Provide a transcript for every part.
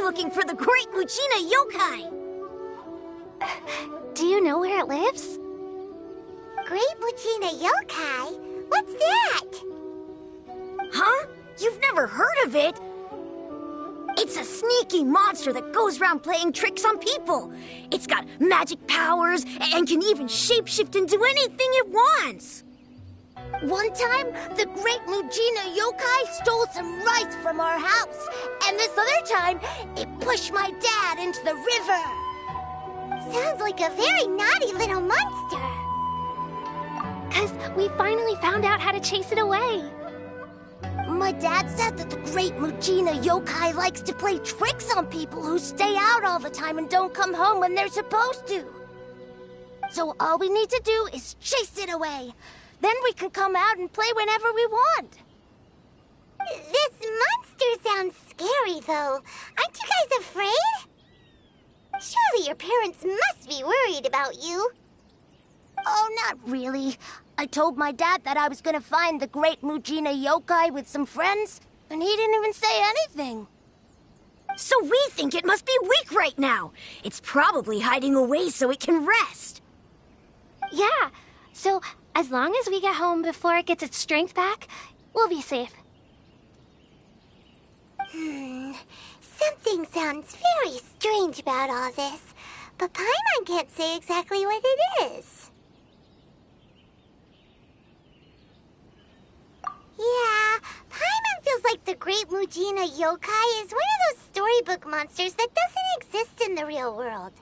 We're looking for the Great Mujina Yokai! Do you know where it lives? Great Mujina Yokai? What's that? Huh? You've never heard of it? It's a sneaky monster that goes around playing tricks on people. It's got magic powers and can even shapeshift into anything it wants. One time, the Great Mujina Yokai stole some rice from our house. And this other time, it pushed my dad into the river. Sounds like a very naughty little monster. 'Cause we finally found out how to chase it away. My dad said that the Great Mujina Yokai likes to play tricks on people who stay out all the time and don't come home when they're supposed to. So all we need to do is chase it away. Then we can come out and play whenever we want. This monster sounds scary, though. Aren't you guys afraid? Surely your parents must be worried about you. Oh, not really. I told my dad that I was gonna find the Great Mujina Yokai with some friends, and he didn't even say anything. So we think it must be weak right now. It's probably hiding away so it can rest. Yeah, so as long as we get home before it gets its strength back, we'll be safe. Something sounds very strange about all this, but Paimon can't say exactly what it is. Yeah, Paimon feels like the Great Mujina Yokai is one of those storybook monsters that doesn't exist in the real world.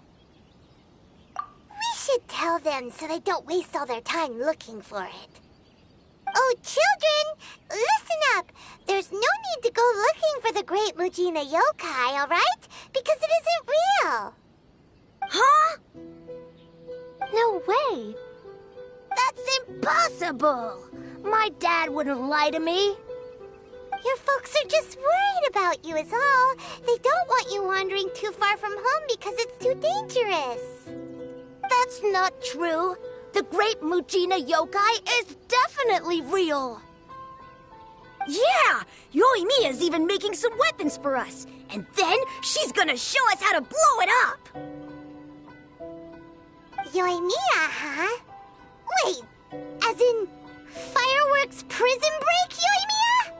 We should tell them so they don't waste all their time looking for it. Oh, children, listen up. There's no need to go looking for the Great Mujina Yokai, all right? Because it isn't real. Huh? No way! That's impossible. My dad wouldn't lie to me. Your folks are just worried about you is all. They don't want you wandering too far from home because it's too dangerous. That's not true. The Great Mujina Yokai is definitely real. Yeah! Yoimiya's even making some weapons for us. And then she's gonna show us how to blow it up! Yoimiya, huh? Wait, as in fireworks prison break, Yoimiya?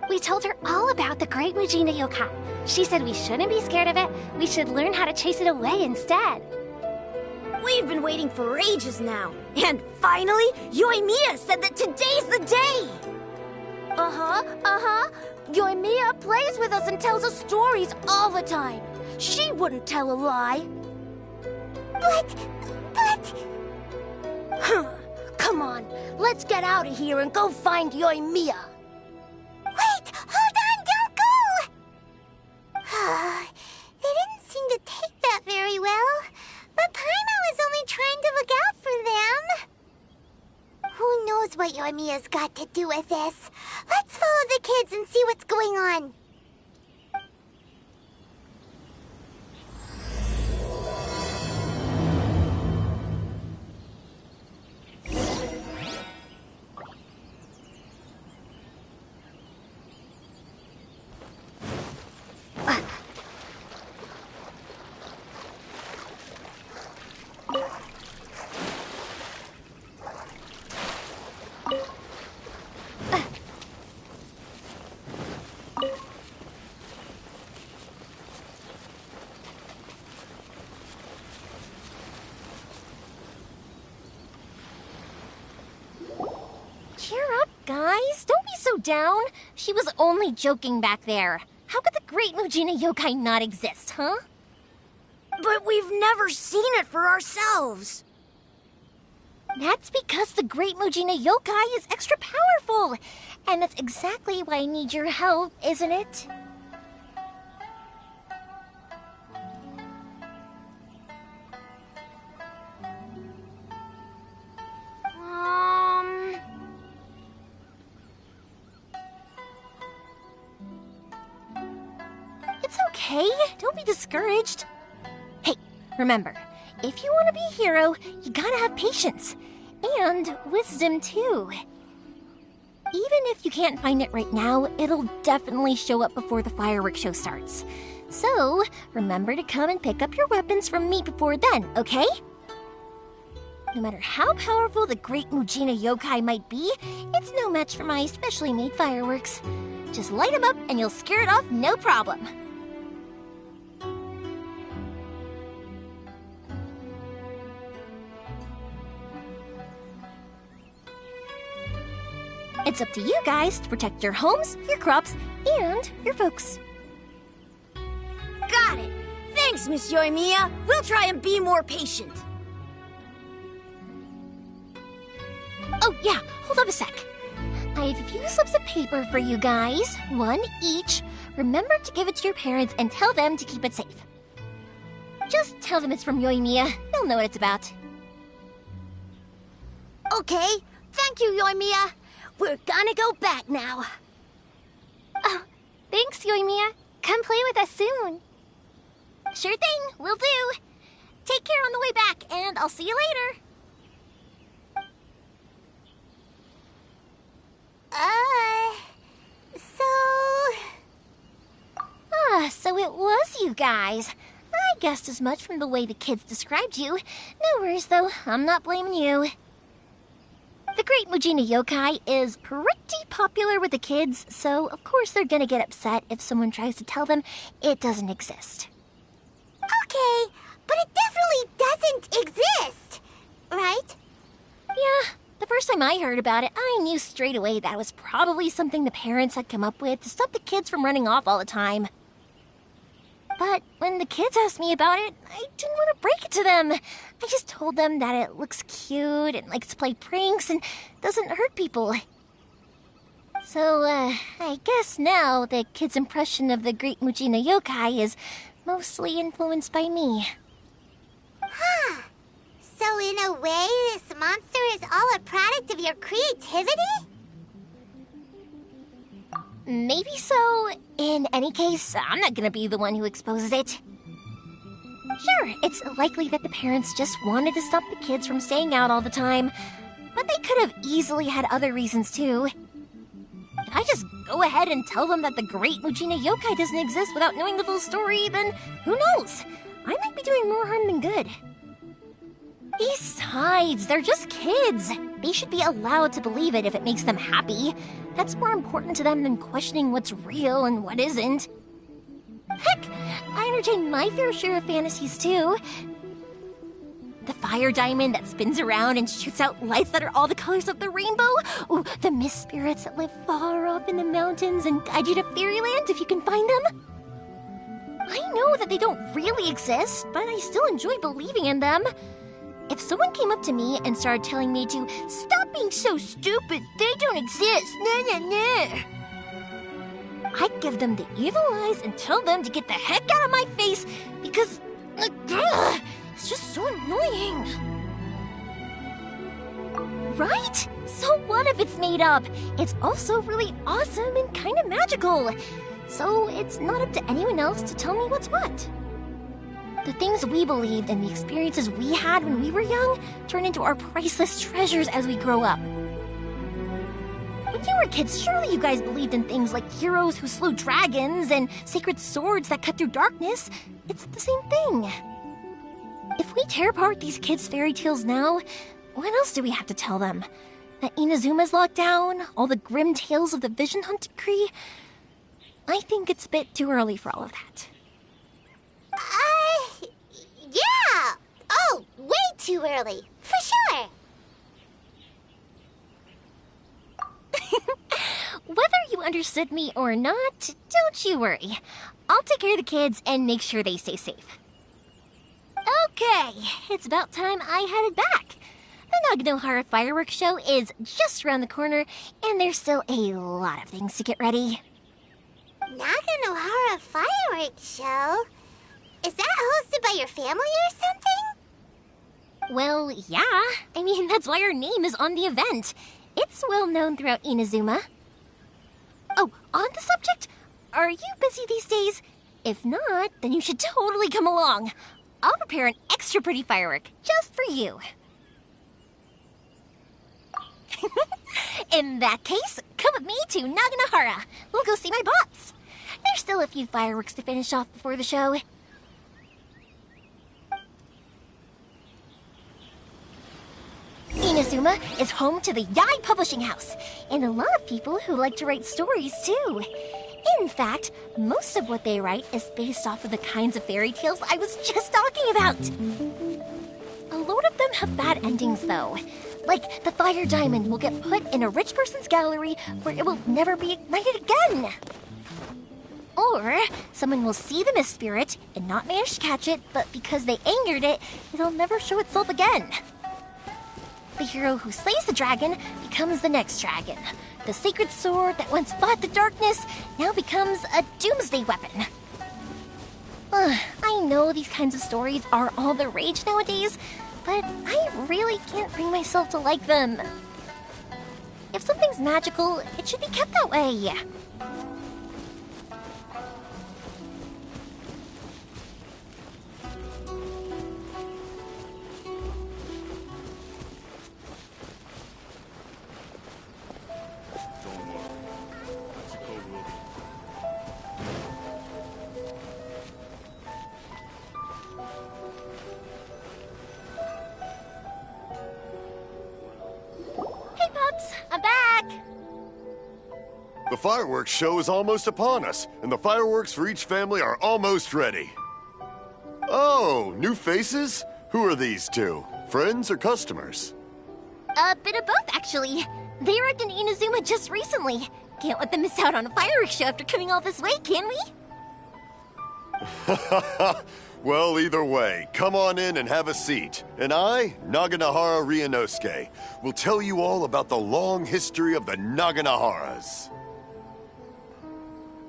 We told her all about the Great Mujina Yokai. She said we shouldn't be scared of it. We should learn how to chase it away instead. We've been waiting for ages now. And finally, Yoimiya said that today's the day! Yoimiya plays with us and tells us stories all the time. She wouldn't tell a lie. But... Come on, let's get out of here and go find Yoimiya. Wait! Hold on! Don't go! They didn't seem to take that very well. But Paimon was only trying to look out for them. Who knows what Yoimiya's got to do with this? Let's follow the kids and see what's going on. Cheer up, guys. Don't be so down. She was only joking back there. How could the Great Mujina Yokai not exist, huh? But we've never seen it for ourselves. That's because the Great Mujina Yokai is extra powerful. And that's exactly why I need your help, isn't it? It's okay. Don't be discouraged. Hey, remember, if you want to be a hero, you gotta have patience. And wisdom, too. Even if you can't find it right now, it'll definitely show up before the fireworks show starts. So, remember to come and pick up your weapons from me before then, okay? No matter how powerful the Great Mujina Yokai might be, it's no match for my specially made fireworks. Just light them up and you'll scare it off no problem. It's up to you guys to protect your homes, your crops, and your folks. Got it! Thanks, Miss Yoimiya. We'll try and be more patient. Oh, yeah, hold up a sec. I have a few slips of paper for you guys, one each. Remember to give it to your parents and tell them to keep it safe. Just tell them it's from Yoimiya. They'll know what it's about. Okay, thank you, Yoimiya. We're gonna go back now. Oh, thanks, Yoimiya. Come play with us soon. Sure thing, will do. Take care on the way back, and I'll see you later. So it was you guys. I guessed as much from the way the kids described you. No worries, though. I'm not blaming you. The Great Mujina Yokai is pretty popular with the kids, so of course they're gonna get upset if someone tries to tell them it doesn't exist. Okay, but it definitely doesn't exist, right? Yeah, the first time I heard about it, I knew straight away that was probably something the parents had come up with to stop the kids from running off all the time. But when the kids asked me about it, I didn't want to break it to them. I just told them that it looks cute and likes to play pranks and doesn't hurt people. So, I guess now the kids' impression of the Great Mujina Yokai is mostly influenced by me. Huh. So in a way, this monster is all a product of your creativity? Maybe so. In any case, I'm not gonna be the one who exposes it. Sure, it's likely that the parents just wanted to stop the kids from staying out all the time, but they could have easily had other reasons too. If I just go ahead and tell them that the Great Mujina Yokai doesn't exist without knowing the full story, then who knows? I might be doing more harm than good. Besides, they're just kids. They should be allowed to believe it if it makes them happy. That's more important to them than questioning what's real and what isn't. Heck, I entertain my fair share of fantasies too. The fire diamond that spins around and shoots out lights that are all the colors of the rainbow. Ooh, the mist spirits that live far off in the mountains and guide you to fairyland if you can find them. I know that they don't really exist, but I still enjoy believing in them. If someone came up to me and started telling me to stop being so stupid, they don't exist, I'd give them the evil eyes and tell them to get the heck out of my face because it's just so annoying. Right? So what if it's made up? It's also really awesome and kind of magical. So it's not up to anyone else to tell me what's what. The things we believed and the experiences we had when we were young turn into our priceless treasures as we grow up. When you were kids, surely you guys believed in things like heroes who slew dragons and sacred swords that cut through darkness. It's the same thing. If we tear apart these kids' fairy tales now, what else do we have to tell them? That Inazuma's locked down? All the grim tales of the Vision Hunt decree? I think it's a bit too early for all of that. Yeah! Oh, way too early, for sure! Whether you understood me or not, don't you worry. I'll take care of the kids and make sure they stay safe. Okay, it's about time I headed back. The Naganohara fireworks show is just around the corner, and there's still a lot of things to get ready. Naganohara fireworks show? Is that hosted by your family or something? Well, yeah. I mean, that's why our name is on the event. It's well known throughout Inazuma. Oh, on the subject, are you busy these days? If not, then you should totally come along. I'll prepare an extra pretty firework just for you. In that case, come with me to Naganahara. We'll go see my bots. There's still a few fireworks to finish off before the show. Inazuma is home to the Yai Publishing House, and a lot of people who like to write stories too. In fact, most of what they write is based off of the kinds of fairy tales I was just talking about. A lot of them have bad endings though. Like the fire diamond will get put in a rich person's gallery where it will never be ignited again. Or someone will see the mist spirit and not manage to catch it, but because they angered it, it'll never show itself again. The hero who slays the dragon becomes the next dragon. The sacred sword that once fought the darkness now becomes a doomsday weapon. I know these kinds of stories are all the rage nowadays, but I really can't bring myself to like them. If something's magical, it should be kept that way. I'm back! The fireworks show is almost upon us, and the fireworks for each family are almost ready. Oh, new faces? Who are these two? Friends or customers? A bit of both, actually. They arrived in Inazuma just recently. Can't let them miss out on a fireworks show after coming all this way, can we? Well, either way, come on in and have a seat. And I, Naganahara Ryunosuke, will tell you all about the long history of the Naganaharas.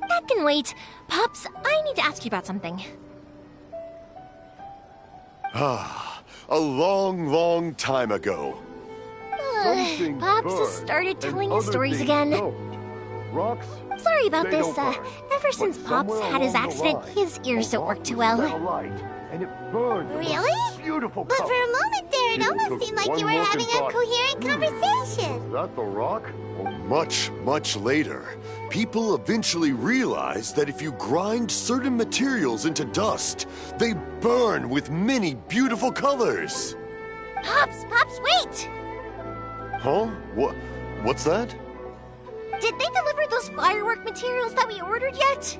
That can wait. Pops, I need to ask you about something. A long, long time ago. Pops has started telling his stories again. Rocks? Sorry about this. Ever since Pops had his accident, his ears don't work too well. Really? Beautiful. But for a moment there, it almost seemed like you were having a coherent conversation. Is that the rock? Well, much, much later, people eventually realized that if you grind certain materials into dust, they burn with many beautiful colors. Pops, wait! Huh? What's that? Did they deliver those firework materials that we ordered yet?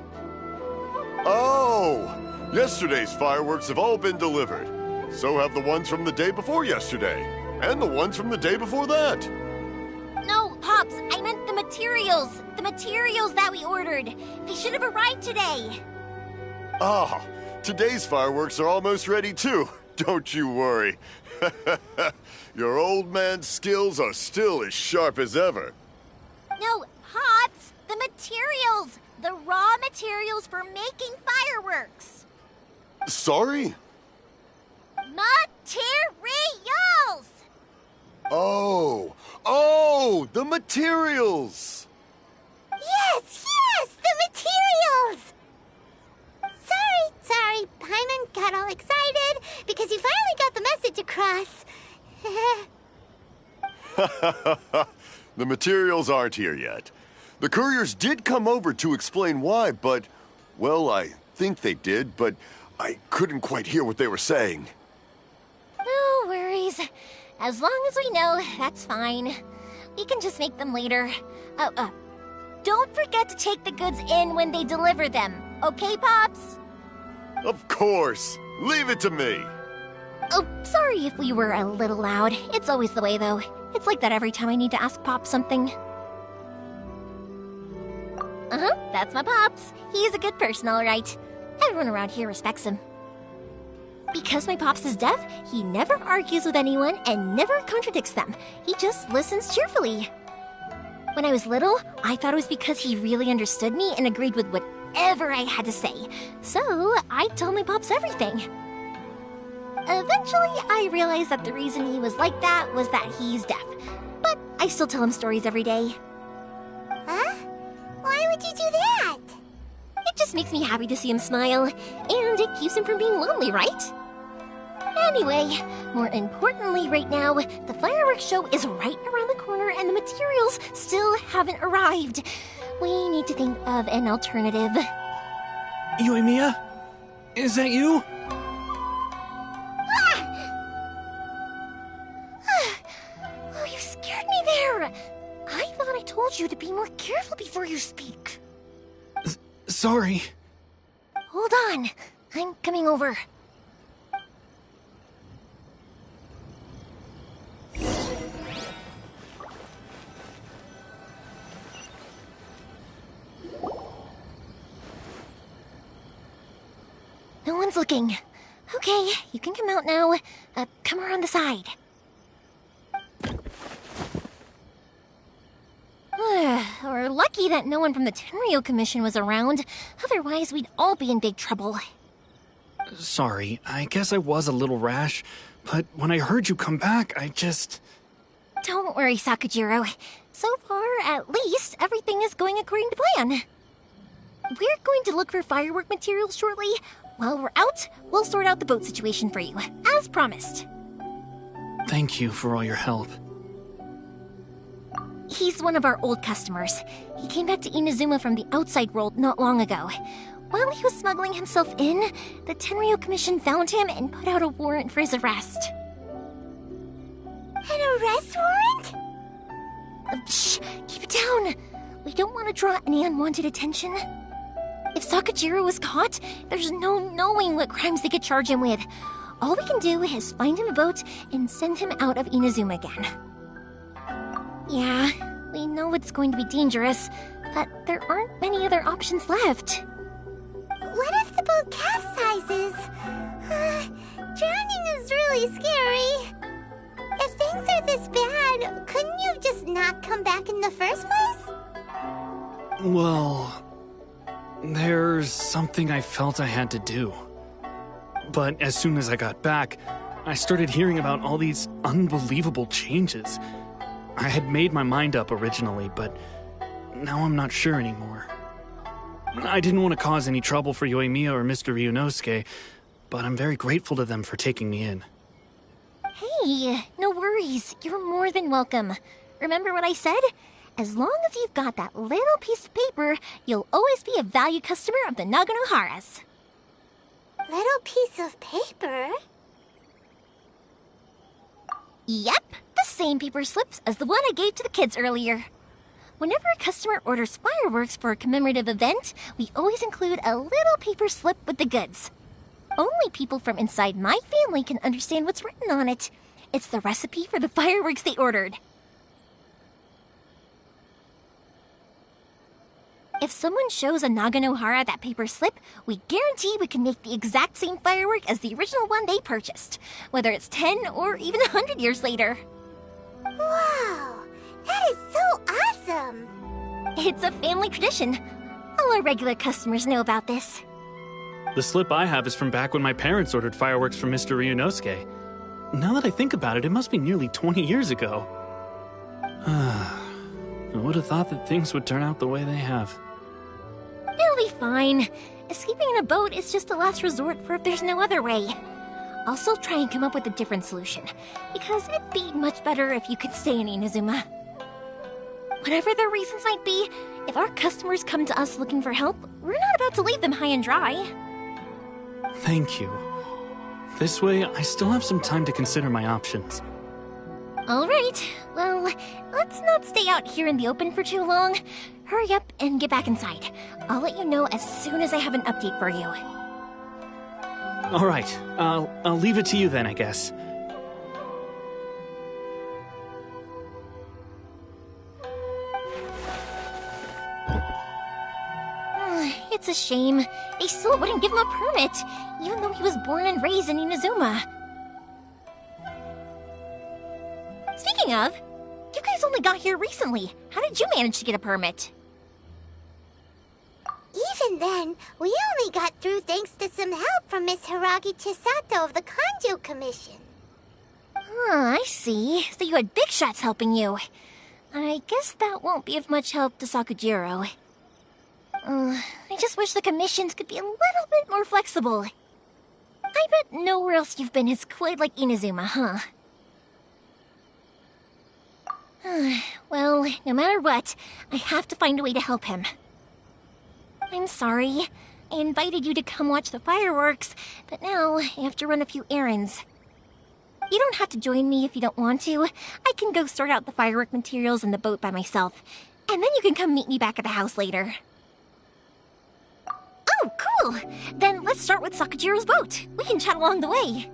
Oh! Yesterday's fireworks have all been delivered. So have the ones from the day before yesterday. And the ones from the day before that. No, Pops, I meant the materials. The materials that we ordered. They should have arrived today. Ah, today's fireworks are almost ready too. Don't you worry. Your old man's skills are still as sharp as ever. No, Pops, the materials. The raw materials for making fireworks. Sorry? Materials! Oh, the materials! Yes, the materials! Sorry, Paimon got all excited because he finally got the message across. The materials aren't here yet. The couriers did come over to explain why, but, well, I think they did, but I couldn't quite hear what they were saying. No worries. As long as we know, that's fine. We can just make them later. Don't forget to take the goods in when they deliver them. Okay, Pops? Of course. Leave it to me. Oh, sorry if we were a little loud. It's always the way, though. It's like that every time I need to ask Pops something. That's my Pops. He's a good person, all right. Everyone around here respects him. Because my Pops is deaf, he never argues with anyone and never contradicts them. He just listens cheerfully. When I was little, I thought it was because he really understood me and agreed with whatever I had to say. So I told my Pops everything. Eventually, I realized that the reason he was like that was that he's deaf. But I still tell him stories every day. Huh? Why would you do that? It just makes me happy to see him smile, and it keeps him from being lonely, right? Anyway, more importantly right now, the fireworks show is right around the corner and the materials still haven't arrived. We need to think of an alternative. Yoimiya? Is that you? Oh, you scared me there! I thought I told you to be more careful before you speak. Sorry. Hold on, I'm coming over. No one's looking. Okay, you can come out now. Come around the side. We're lucky that no one from the Tenryo Commission was around. Otherwise, we'd all be in big trouble. Sorry, I guess I was a little rash, but when I heard you come back, I just... Don't worry, Sakujiro. So far, at least, everything is going according to plan. We're going to look for firework materials shortly. While we're out, we'll sort out the boat situation for you, as promised. Thank you for all your help. He's one of our old customers. He came back to Inazuma from the outside world not long ago. While he was smuggling himself in, the Tenryo Commission found him and put out a warrant for his arrest. An arrest warrant? Shh! Keep it down! We don't want to draw any unwanted attention. If Sakujiro was caught, there's no knowing what crimes they could charge him with. All we can do is find him a boat and send him out of Inazuma again. Yeah, we know it's going to be dangerous, but there aren't many other options left. What if the boat capsizes? Drowning is really scary. If things are this bad, couldn't you just not come back in the first place? Well, there's something I felt I had to do. But as soon as I got back, I started hearing about all these unbelievable changes. I had made my mind up originally, but now I'm not sure anymore. I didn't want to cause any trouble for Yoimiya or Mr. Ryunosuke, but I'm very grateful to them for taking me in. Hey, no worries. You're more than welcome. Remember what I said? As long as you've got that little piece of paper, you'll always be a valued customer of the Naganoharas. Little piece of paper? Yep, the same paper slips as the one I gave to the kids earlier. Whenever a customer orders fireworks for a commemorative event, we always include a little paper slip with the goods. Only people from inside my family can understand what's written on it. It's the recipe for the fireworks they ordered. If someone shows a Naganohara that paper slip, we guarantee we can make the exact same firework as the original one they purchased, whether it's 10 or even 100 years later. Wow, that is so awesome! It's a family tradition. All our regular customers know about this. The slip I have is from back when my parents ordered fireworks from Mr. Ryunosuke. Now that I think about it, it must be nearly 20 years ago. I would have thought that things would turn out the way they have. It'll be fine. Escaping in a boat is just a last resort for if there's no other way. I'll still try and come up with a different solution, because it'd be much better if you could stay in Inazuma. Whatever their reasons might be, if our customers come to us looking for help, we're not about to leave them high and dry. Thank you. This way, I still have some time to consider my options. All right, well, let's not stay out here in the open for too long. Hurry up and get back inside. I'll let you know as soon as I have an update for you. All right, I'll leave it to you then, I guess. It's a shame. They still wouldn't give him a permit, even though he was born and raised in Inazuma. Speaking of, you guys only got here recently. How did you manage to get a permit? Even then, we only got through thanks to some help from Miss Hiragi Chisato of the Kanjo Commission. I see. So you had big shots helping you. I guess that won't be of much help to Sakujiro. I just wish the commissions could be a little bit more flexible. I I bet nowhere else you've been is quite like Inazuma, huh? Well, no matter what, I have to find a way to help him. I'm sorry. I invited you to come watch the fireworks, but now I have to run a few errands. You don't have to join me if you don't want to. I can go sort out the firework materials in the boat by myself, and then you can come meet me back at the house later. Oh, cool! Then let's start with Sakajiro's boat. We can chat along the way.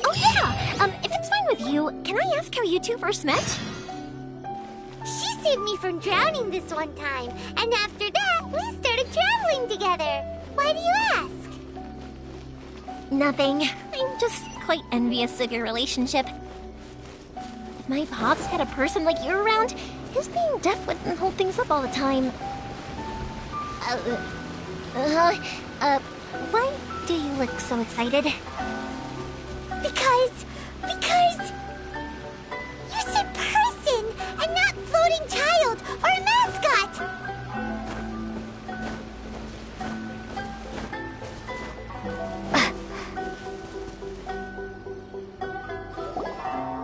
Oh yeah! If it's fine with you, can I ask how you two first met? She saved me from drowning this one time, and after that, we started traveling together. Why do you ask? Nothing. I'm just quite envious of your relationship. If my pops had a person like you around, his being deaf wouldn't hold things up all the time. Why do you look so excited? Because you said person and not floating child or a mascot.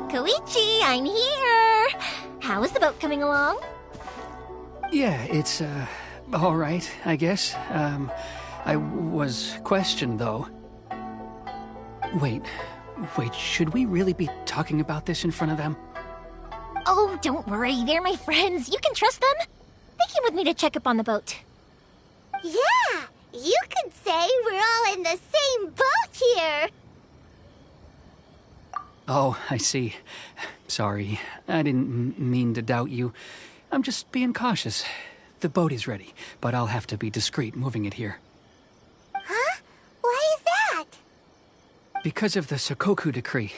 Koichi, I'm here! How is the boat coming along? Yeah, it's, all right, I guess. I was questioned, though. Wait, should we really be talking about this in front of them? Oh, don't worry, they're my friends. You can trust them. They came with me to check up on the boat. Yeah, you could say we're all in the same boat here. Oh, I see. Sorry, I didn't mean to doubt you. I'm just being cautious. The boat is ready, but I'll have to be discreet moving it here. Huh? Why is that? Because of the Sokoku decree,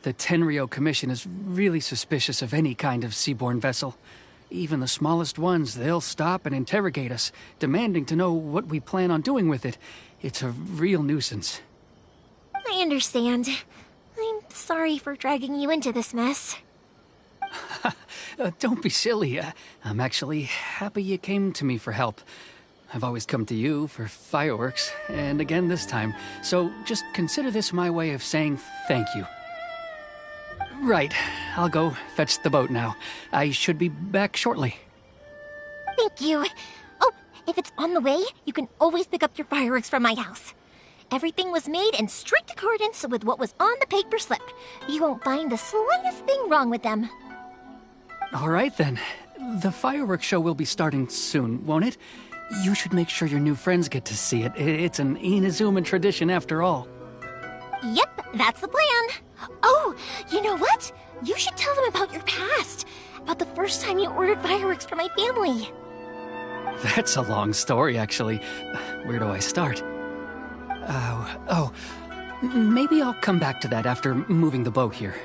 the Tenryou Commission is really suspicious of any kind of seaborne vessel. Even the smallest ones, they'll stop and interrogate us, demanding to know what we plan on doing with it. It's a real nuisance. I understand. I'm sorry for dragging you into this mess. Don't be silly. I'm actually happy you came to me for help. I've always come to you for fireworks, and again this time. So just consider this my way of saying thank you. Right, I'll go fetch the boat now. I should be back shortly. Thank you. Oh, if it's on the way, you can always pick up your fireworks from my house. Everything was made in strict accordance with what was on the paper slip. You won't find the slightest thing wrong with them. All right, then. The fireworks show will be starting soon, won't it? You should make sure your new friends get to see it. It's an Inazuma tradition after all. Yep, that's the plan. Oh, you know what? You should tell them about your past. About the first time you ordered fireworks for my family. That's a long story, actually. Where do I start? Maybe I'll come back to that after moving the boat here.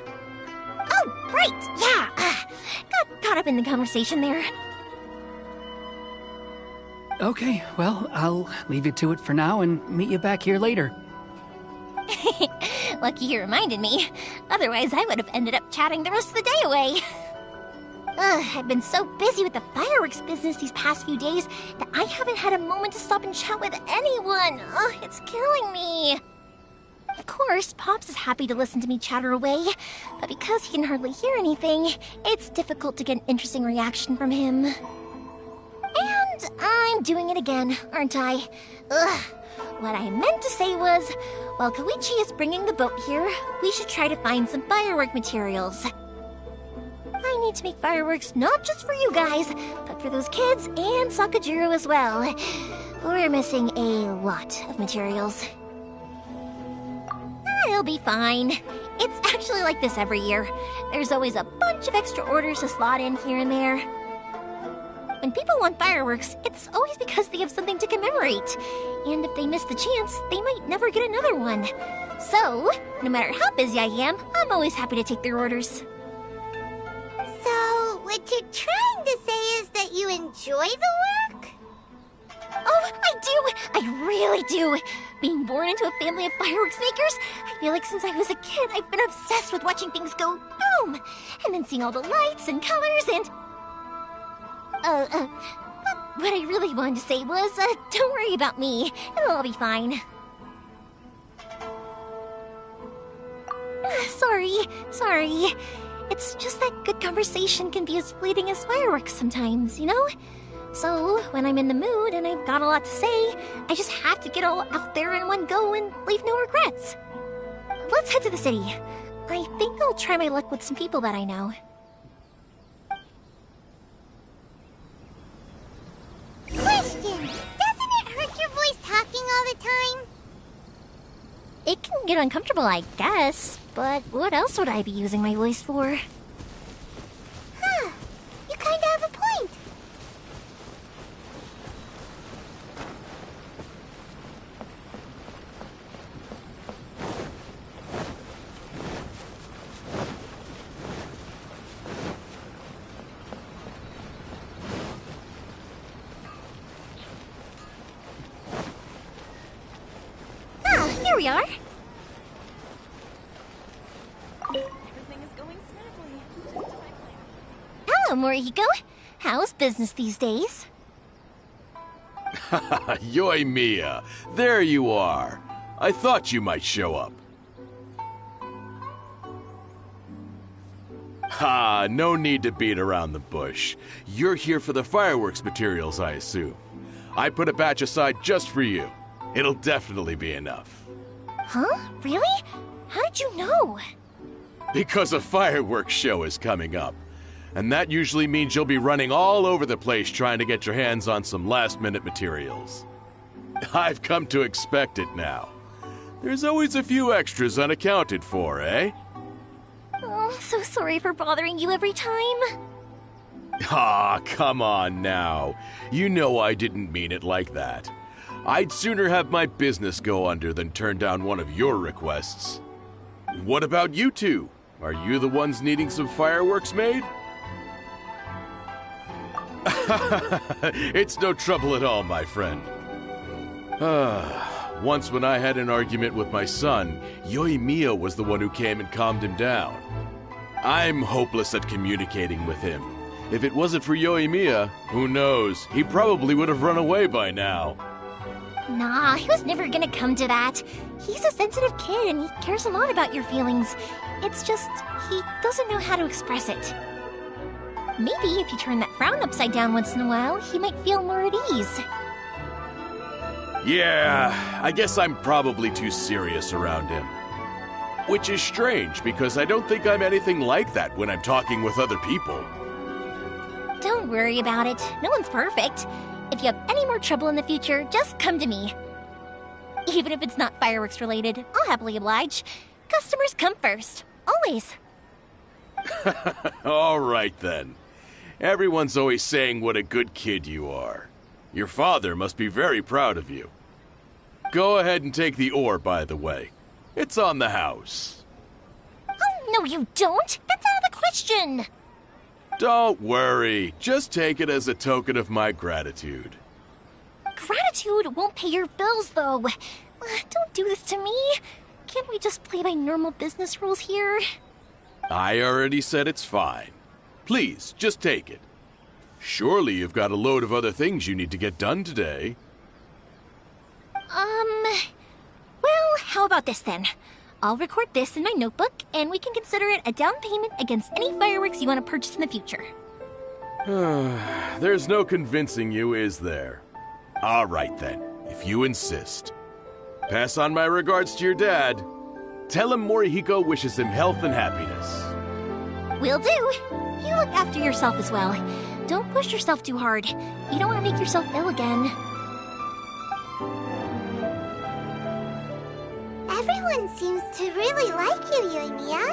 Oh, right, yeah. Got caught up in the conversation there. Okay, well, I'll leave you to it for now and meet you back here later. Lucky you reminded me. Otherwise, I would have ended up chatting the rest of the day away. I've been so busy with the fireworks business these past few days that I haven't had a moment to stop and chat with anyone. It's killing me. Of course, Pops is happy to listen to me chatter away, but because he can hardly hear anything, it's difficult to get an interesting reaction from him. And I'm doing it again, aren't I? What I meant to say was, while Koichi is bringing the boat here, we should try to find some firework materials. I need to make fireworks not just for you guys, but for those kids and Sakajiro as well. We're missing a lot of materials. It'll be fine. It's actually like this every year. There's always a bunch of extra orders to slot in here and there. When people want fireworks, it's always because they have something to commemorate. And if they miss the chance, they might never get another one. So, no matter how busy I am, I'm always happy to take their orders. So, what you're trying to say is that you enjoy the work? Oh, I do! I really do! Being born into a family of fireworks makers, I feel like since I was a kid, I've been obsessed with watching things go boom! And then seeing all the lights and colors and... what I really wanted to say was, don't worry about me. It'll all be fine. Sorry. It's just that good conversation can be as fleeting as fireworks sometimes, you know? So, when I'm in the mood and I've got a lot to say, I just have to get all out there in one go and leave no regrets. Let's head to the city. I think I'll try my luck with some people that I know. Question! Doesn't it hurt your voice talking all the time? It can get uncomfortable, I guess, but what else would I be using my voice for? Huh. You kinda have a point. Here we are. Everything is going smoothly, just as I planned. Hello, Morihiko. How's business these days? Yoimiya, there you are. I thought you might show up. Ha, no need to beat around the bush. You're here for the fireworks materials, I assume. I put a batch aside just for you. It'll definitely be enough. Huh? Really? How did you know? Because a fireworks show is coming up. And that usually means you'll be running all over the place trying to get your hands on some last-minute materials. I've come to expect it now. There's always a few extras unaccounted for, eh? Oh, so sorry for bothering you every time. Ah, come on now. You know I didn't mean it like that. I'd sooner have my business go under than turn down one of your requests. What about you two? Are you the ones needing some fireworks made? It's no trouble at all, my friend. Once when I had an argument with my son, Yoimiya was the one who came and calmed him down. I'm hopeless at communicating with him. If it wasn't for Yoimiya, who knows, he probably would have run away by now. Nah, he was never gonna come to that. He's a sensitive kid and he cares a lot about your feelings. It's just, he doesn't know how to express it. Maybe if you turn that frown upside down once in a while, he might feel more at ease. Yeah, I guess I'm probably too serious around him. Which is strange, because I don't think I'm anything like that when I'm talking with other people. Don't worry about it. No one's perfect. If you have any more trouble in the future, just come to me. Even if it's not fireworks related, I'll happily oblige. Customers come first. Always. All right, then. Everyone's always saying what a good kid you are. Your father must be very proud of you. Go ahead and take the ore, by the way. It's on the house. Oh, no you don't! That's out of the question! Don't worry. Just take it as a token of my gratitude. Gratitude won't pay your bills, though. Don't do this to me. Can't we just play by normal business rules here? I already said it's fine. Please, just take it. Surely you've got a load of other things you need to get done today. Well, how about this then? I'll record this in my notebook, and we can consider it a down payment against any fireworks you want to purchase in the future. There's no convincing you, is there? All right then, if you insist. Pass on my regards to your dad. Tell him Morihiko wishes him health and happiness. Will do. You look after yourself as well. Don't push yourself too hard. You don't want to make yourself ill again. Everyone seems to really like you, Yoimiya.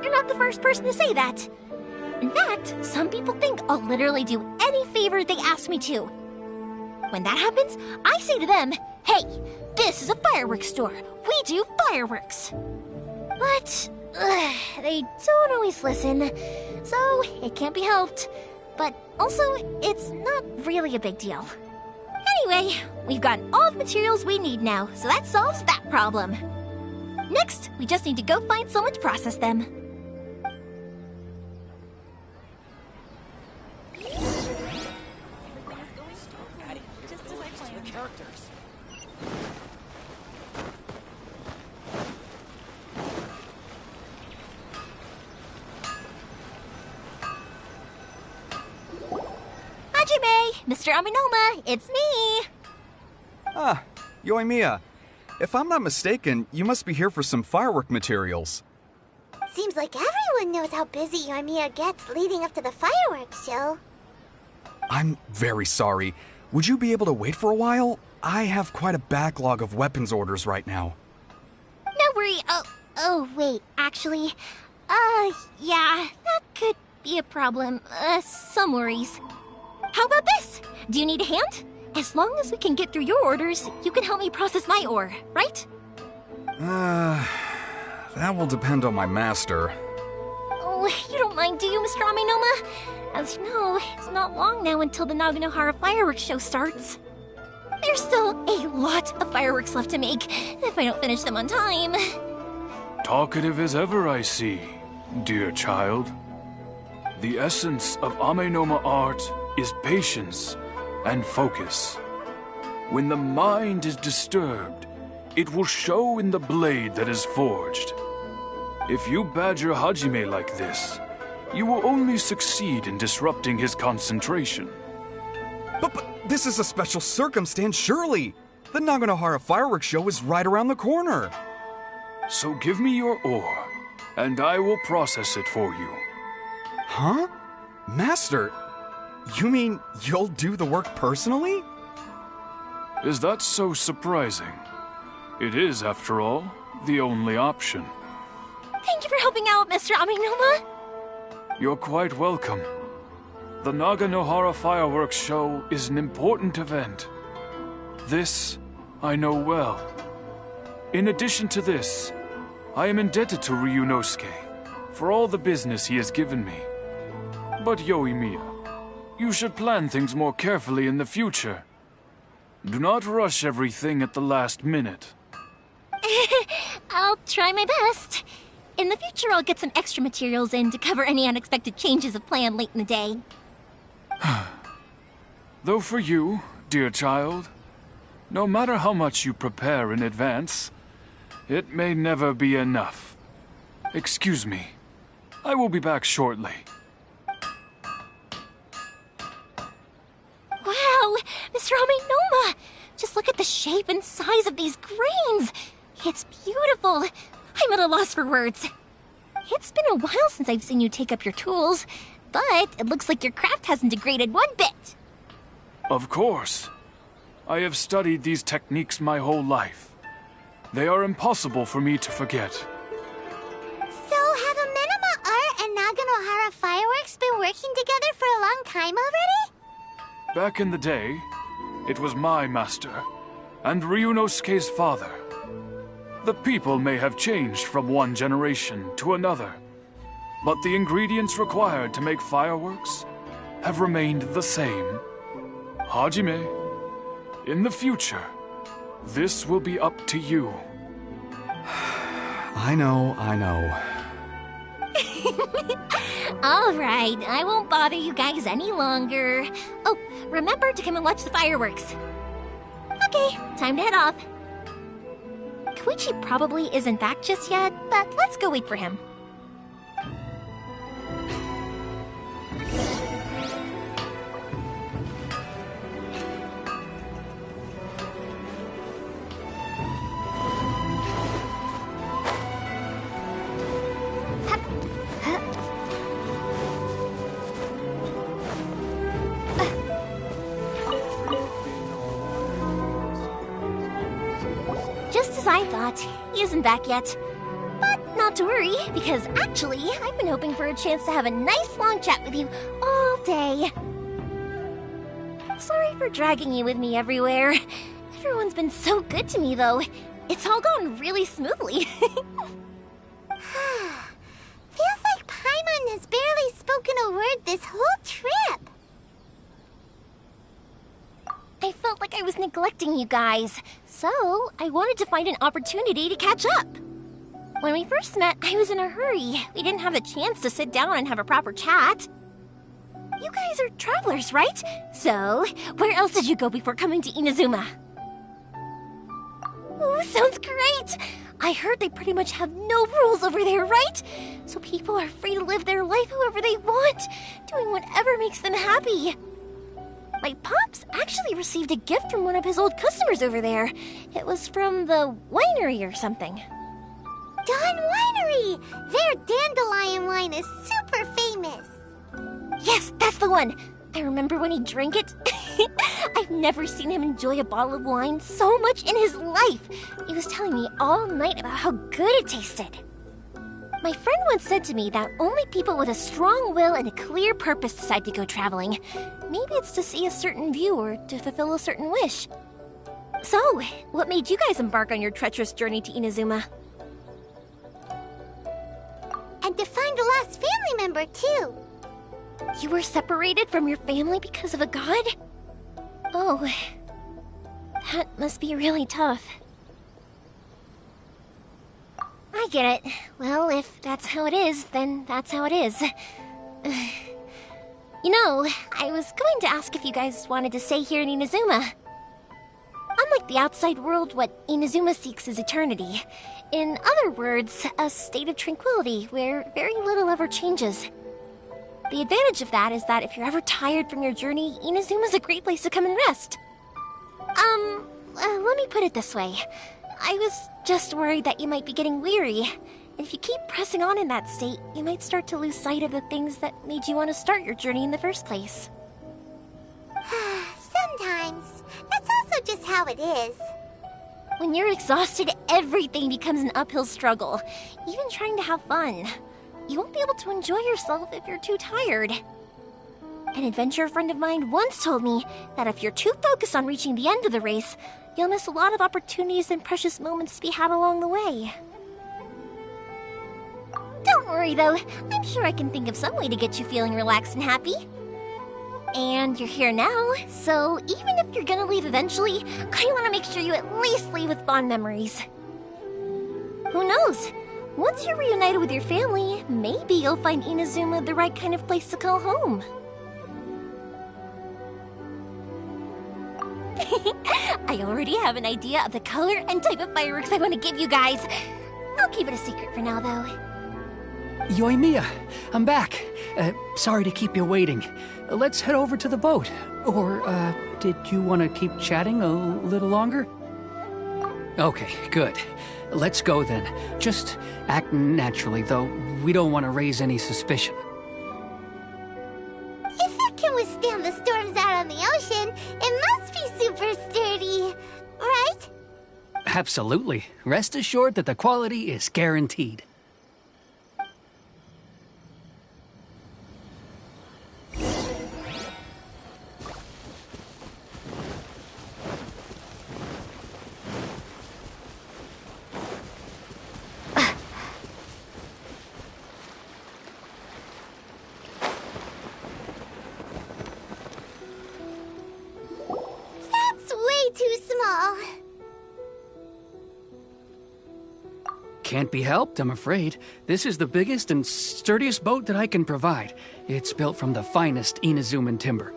You're not the first person to say that. In fact, some people think I'll literally do any favor they ask me to. When that happens, I say to them, hey, this is a fireworks store. We do fireworks. But they don't always listen, so it can't be helped. But also, it's not really a big deal. Anyway, we've got all the materials we need now, so that solves that problem. Next, we just need to go find someone to process them. characters. Hajime! Mr. Aminoma, it's me! Ah, Yoimiya. If I'm not mistaken, you must be here for some firework materials. Seems like everyone knows how busy Yoimiya gets leading up to the fireworks show. I'm very sorry. Would you be able to wait for a while? I have quite a backlog of weapons orders right now. No worry. Wait, actually, yeah, that could be a problem. Some worries. How about this? Do you need a hand? As long as we can get through your orders, you can help me process my ore, right? That will depend on my master. Oh, you don't mind, do you, Mr. Aminoma? As you know, it's not long now until the Naganohara fireworks show starts. There's still a lot of fireworks left to make, if I don't finish them on time. Talkative as ever, I see, dear child. The essence of Amenoma art is patience and focus. When the mind is disturbed, it will show in the blade that is forged. If you badger Hajime like this, you will only succeed in disrupting his concentration. But this is a special circumstance, surely. The Naganohara fireworks show is right around the corner. So give me your ore, and I will process it for you. Huh? Master, you mean you'll do the work personally? Is that so surprising? It is, after all, the only option. Thank you for helping out, Mr. Aminoma. You're quite welcome. The Naganohara fireworks show is an important event. This I know well. In addition to this, I am indebted to Ryunosuke for all the business he has given me. But Yoimiya, you should plan things more carefully in the future. Do not rush everything at the last minute. I'll try my best. In the future, I'll get some extra materials in to cover any unexpected changes of plan late in the day. Though for you, dear child, no matter how much you prepare in advance, it may never be enough. Excuse me. I will be back shortly. Wow, Mr. Aminoma! Just look at the shape and size of these grains! It's beautiful! I'm at a loss for words. It's been a while since I've seen you take up your tools, but it looks like your craft hasn't degraded one bit. Of course. I have studied these techniques my whole life. They are impossible for me to forget. So have Amenoma Art and Naganohara Fireworks been working together for a long time already? Back in the day, it was my master and Ryunosuke's father. The people may have changed from one generation to another, but the ingredients required to make fireworks have remained the same. Hajime, in the future, this will be up to you. I know. All right, I won't bother you guys any longer. Oh, remember to come and watch the fireworks. Okay, time to head off. Koichi probably isn't back just yet, but let's go wait for him. Just as I thought, he isn't back yet. But not to worry, because actually, I've been hoping for a chance to have a nice long chat with you all day. Sorry for dragging you with me everywhere. Everyone's been so good to me, though. It's all gone really smoothly. Feels like Paimon has barely spoken a word this whole trip. I felt like I was neglecting you guys, so I wanted to find an opportunity to catch up. When we first met, I was in a hurry. We didn't have the chance to sit down and have a proper chat. You you guys are travelers, right? So, where else did you go before coming to Inazuma? Ooh, sounds great! I heard they pretty much have no rules over there, right? So people are free to live their life however they want, doing whatever makes them happy. My pops actually received a gift from one of his old customers over there. It was from the winery or something. Dawn Winery! Their dandelion wine is super famous. Yes, that's the one! I remember when he drank it. I've never seen him enjoy a bottle of wine so much in his life. He was telling me all night about how good it tasted. My friend once said to me that only people with a strong will and a clear purpose decide to go traveling. Maybe it's to see a certain view or to fulfill a certain wish. So, what made you guys embark on your treacherous journey to Inazuma? And to find a lost family member, too. You were separated from your family because of a god? Oh, that must be really tough. I get it. Well, if that's how it is, then that's how it is. You know, I was going to ask if you guys wanted to stay here in Inazuma. Unlike the outside world, what Inazuma seeks is eternity. In other words, a state of tranquility where very little ever changes. The advantage of that is that if you're ever tired from your journey, Inazuma's a great place to come and rest. Let me put it this way. I was just worried that you might be getting weary. And if you keep pressing on in that state, you might start to lose sight of the things that made you want to start your journey in the first place. Sometimes. That's also just how it is. When you're exhausted, everything becomes an uphill struggle. Even trying to have fun. You won't be able to enjoy yourself if you're too tired. An adventurer friend of mine once told me that if you're too focused on reaching the end of the race, you'll miss a lot of opportunities and precious moments to be had along the way. Don't worry though, I'm sure I can think of some way to get you feeling relaxed and happy. And you're here now, so even if you're gonna leave eventually, I want to make sure you at least leave with fond memories. Who knows? Once you're reunited with your family, maybe you'll find Inazuma the right kind of place to call home. I already have an idea of the color and type of fireworks I want to give you guys. I'll keep it a secret for now, though. Yoimiya, I'm back. Sorry to keep you waiting. Let's head over to the boat. Or, did you want to keep chatting a little longer? Okay, good. Let's go then. Just act naturally, though. We don't want to raise any suspicion. If it can withstand the storms out on the ocean, it must be super sturdy, right? Absolutely. Rest assured that the quality is guaranteed. Can't be helped, I'm afraid. This is the biggest and sturdiest boat that I can provide. It's built from the finest Inazuman timber.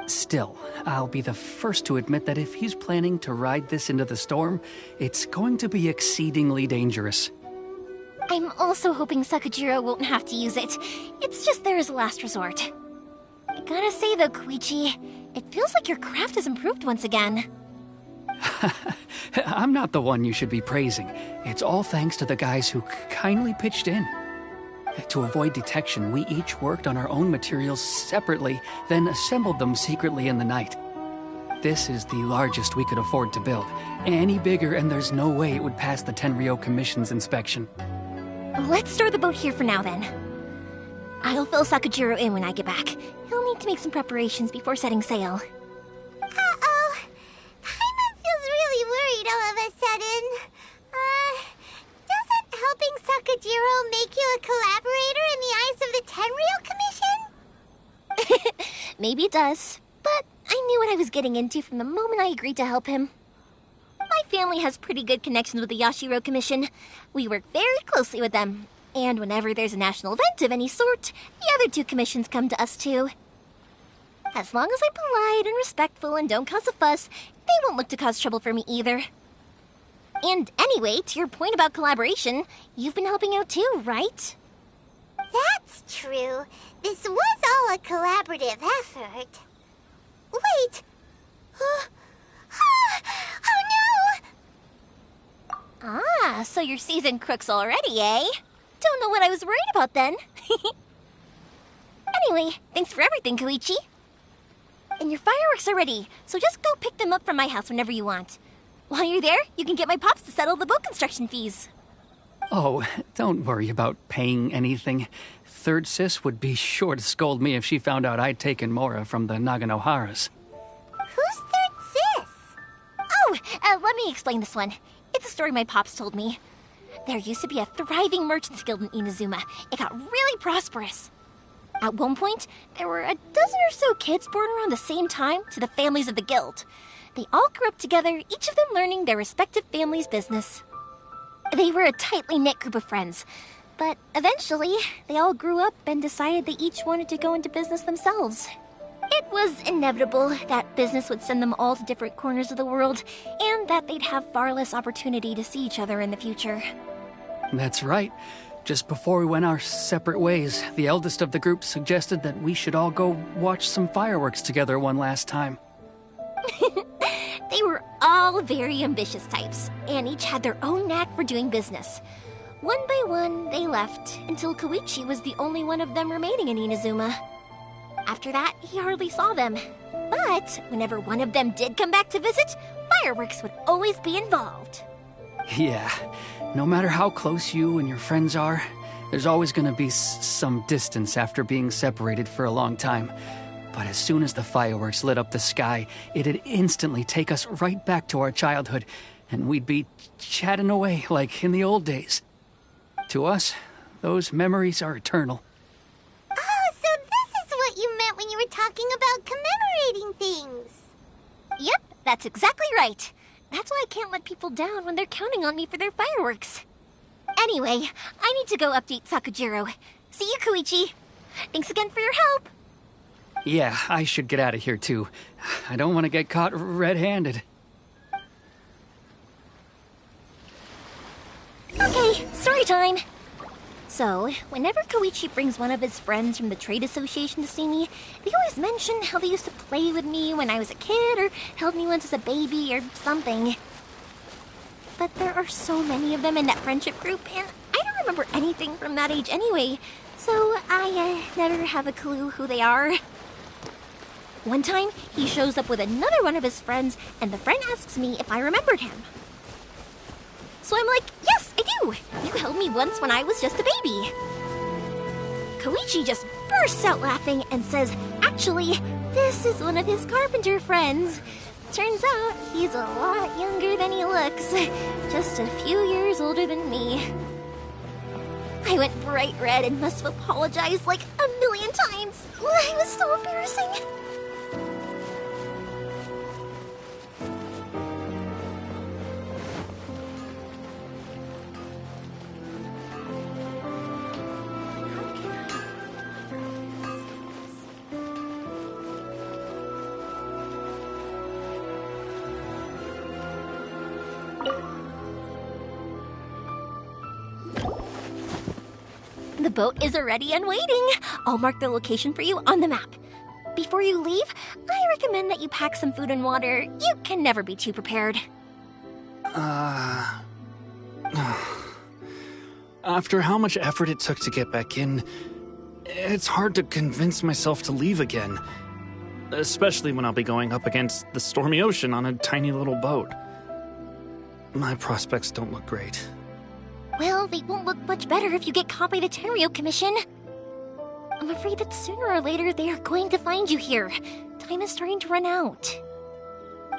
Still, I'll be the first to admit that if he's planning to ride this into the storm, it's going to be exceedingly dangerous. I'm also hoping Sakajiro won't have to use it. It's just there as a last resort. I gotta say though, Koichi, it feels like your craft has improved once again. I'm not the one you should be praising. It's all thanks to the guys who kindly pitched in. To avoid detection, we each worked on our own materials separately, then assembled them secretly in the night. This is the largest we could afford to build. Any bigger and there's no way it would pass the Tenryou Commission's inspection. Let's store the boat here for now then. I'll fill Sakajiro in when I get back. He'll need to make some preparations before setting sail. Uh-oh. Paimon feels really worried all of a sudden. Doesn't helping Sakajiro make you a collaborator in the eyes of the Tenryou Commission? Maybe it does, but I knew what I was getting into from the moment I agreed to help him. My family has pretty good connections with the Yashiro Commission. We work very closely with them. And whenever there's a national event of any sort, the other two commissions come to us too. As long as I'm polite and respectful and don't cause a fuss, they won't look to cause trouble for me either. And anyway, to your point about collaboration, you've been helping out too, right? That's true. This was all a collaborative effort. Wait! Oh no! Ah, so you're seasoned crooks already, eh? Don't know what I was worried about then. Anyway, thanks for everything, Koichi. And your fireworks are ready, so just go pick them up from my house whenever you want. While you're there, you can get my pops to settle the boat construction fees. Oh, don't worry about paying anything. Third Sis would be sure to scold me if she found out I'd taken Mora from the Naganoharas. Who's Third Sis? Oh, let me explain this one. It's a story my pops told me. There used to be a thriving merchants guild in Inazuma. It got really prosperous. At one point, there were a dozen or so kids born around the same time to the families of the guild. They all grew up together, each of them learning their respective family's business. They were a tightly knit group of friends, but eventually, they all grew up and decided they each wanted to go into business themselves. It was inevitable that business would send them all to different corners of the world, and that they'd have far less opportunity to see each other in the future. That's right. Just before we went our separate ways, the eldest of the group suggested that we should all go watch some fireworks together one last time. They were all very ambitious types, and each had their own knack for doing business. One by one, they left, until Koichi was the only one of them remaining in Inazuma. After that, he hardly saw them. But whenever one of them did come back to visit, fireworks would always be involved. Yeah, no matter how close you and your friends are, there's always going to be some distance after being separated for a long time. But as soon as the fireworks lit up the sky, it'd instantly take us right back to our childhood, and we'd be chatting away like in the old days. To us, those memories are eternal. Oh, so this is what you meant when you were talking about commemorating things. Yep, that's exactly right. That's why I can't let people down when they're counting on me for their fireworks. Anyway, I need to go update Sakujiro. See you, Koichi. Thanks again for your help. Yeah, I should get out of here too. I don't want to get caught red-handed. Okay, story time. So, whenever Koichi brings one of his friends from the trade association to see me, they always mention how they used to play with me when I was a kid, or held me once as a baby, or something. But there are so many of them in that friendship group, and I don't remember anything from that age anyway, so I never have a clue who they are. One time, he shows up with another one of his friends, and the friend asks me if I remembered him. So I'm like, yes, I do! You held me once when I was just a baby. Koichi just bursts out laughing and says, actually, this is one of his carpenter friends. Turns out, he's a lot younger than he looks. Just a few years older than me. I went bright red and must have apologized like a million times. It was so embarrassing. The boat is ready and waiting. I'll mark the location for you on the map. Before you leave, I recommend that you pack some food and water. You can never be too prepared. After how much effort it took to get back in, it's hard to convince myself to leave again. Especially when I'll be going up against the stormy ocean on a tiny little boat. My prospects don't look great. Well, they won't look much better if you get caught by the Tenryo Commission. I'm afraid that sooner or later they are going to find you here. Time is starting to run out.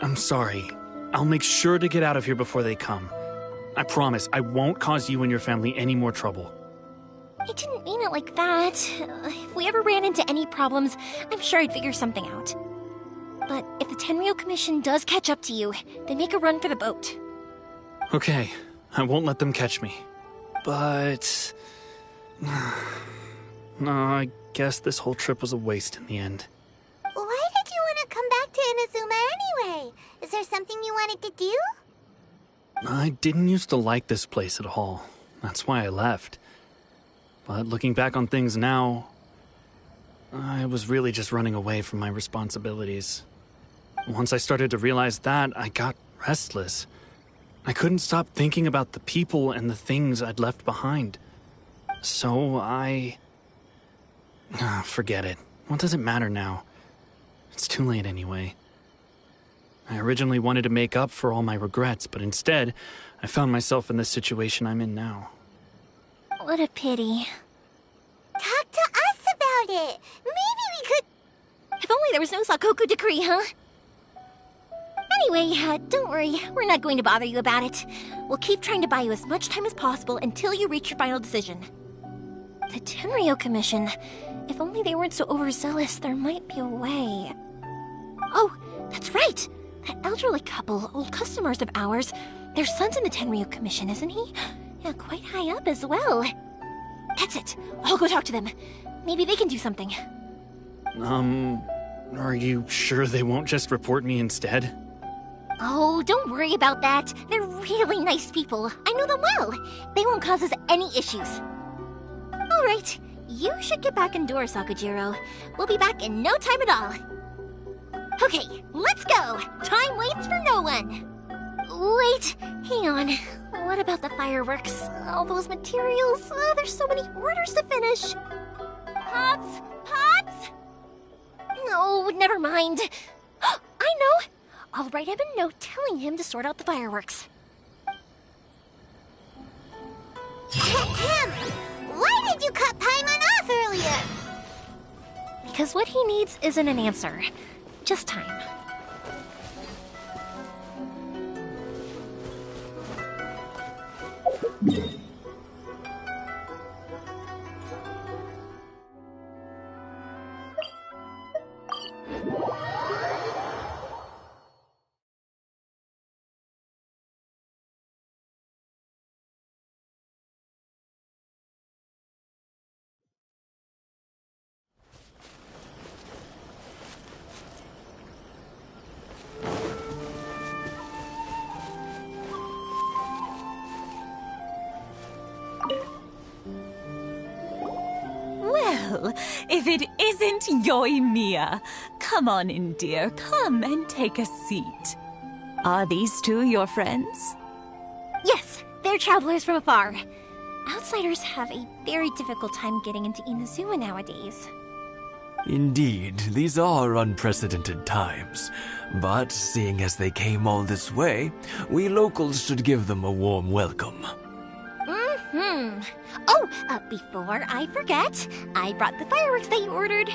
I'm sorry. I'll make sure to get out of here before they come. I promise I won't cause you and your family any more trouble. I didn't mean it like that. If we ever ran into any problems, I'm sure I'd figure something out. But if the Tenryo Commission does catch up to you, then make a run for the boat. Okay, I won't let them catch me. But No, I guess this whole trip was a waste in the end. Why did you want to come back to Inazuma anyway? Is there something you wanted to do? I didn't used to like this place at all. That's why I left. But looking back on things now, I was really just running away from my responsibilities. Once I started to realize that, I got restless. I couldn't stop thinking about the people and the things I'd left behind. So forget it. What does it matter now? It's too late anyway. I originally wanted to make up for all my regrets, but instead, I found myself in the situation I'm in now. What a pity. Talk to us about it. Maybe we could... If only there was no Sakoku decree, huh? Anyway, don't worry. We're not going to bother you about it. We'll keep trying to buy you as much time as possible until you reach your final decision. The Tenryo Commission. If only they weren't so overzealous, there might be a way. Oh, that's right! That elderly couple, old customers of ours, their son's in the Tenryo Commission, isn't he? Yeah, quite high up as well. That's it. I'll go talk to them. Maybe they can do something. Are you sure they won't just report me instead? Oh, don't worry about that. They're really nice people. I know them well. They won't cause us any issues. All right. You should get back indoors, Sakujiro. We'll be back in no time at all. Okay, let's go. Time waits for no one. Wait, hang on. What about the fireworks? All those materials? There's so many orders to finish. Pots? Pots? No, never mind. I know. I'll write him a note telling him to sort out the fireworks. Why did you cut Paimon off earlier? Because what he needs isn't an answer, just time. If it isn't Yoimiya, come on in, dear. Come and take a seat. Are these two your friends? Yes, they're travelers from afar. Outsiders have a very difficult time getting into Inazuma nowadays. Indeed, these are unprecedented times. But seeing as they came all this way, we locals should give them a warm welcome. Oh, before I forget, I brought the fireworks that you ordered.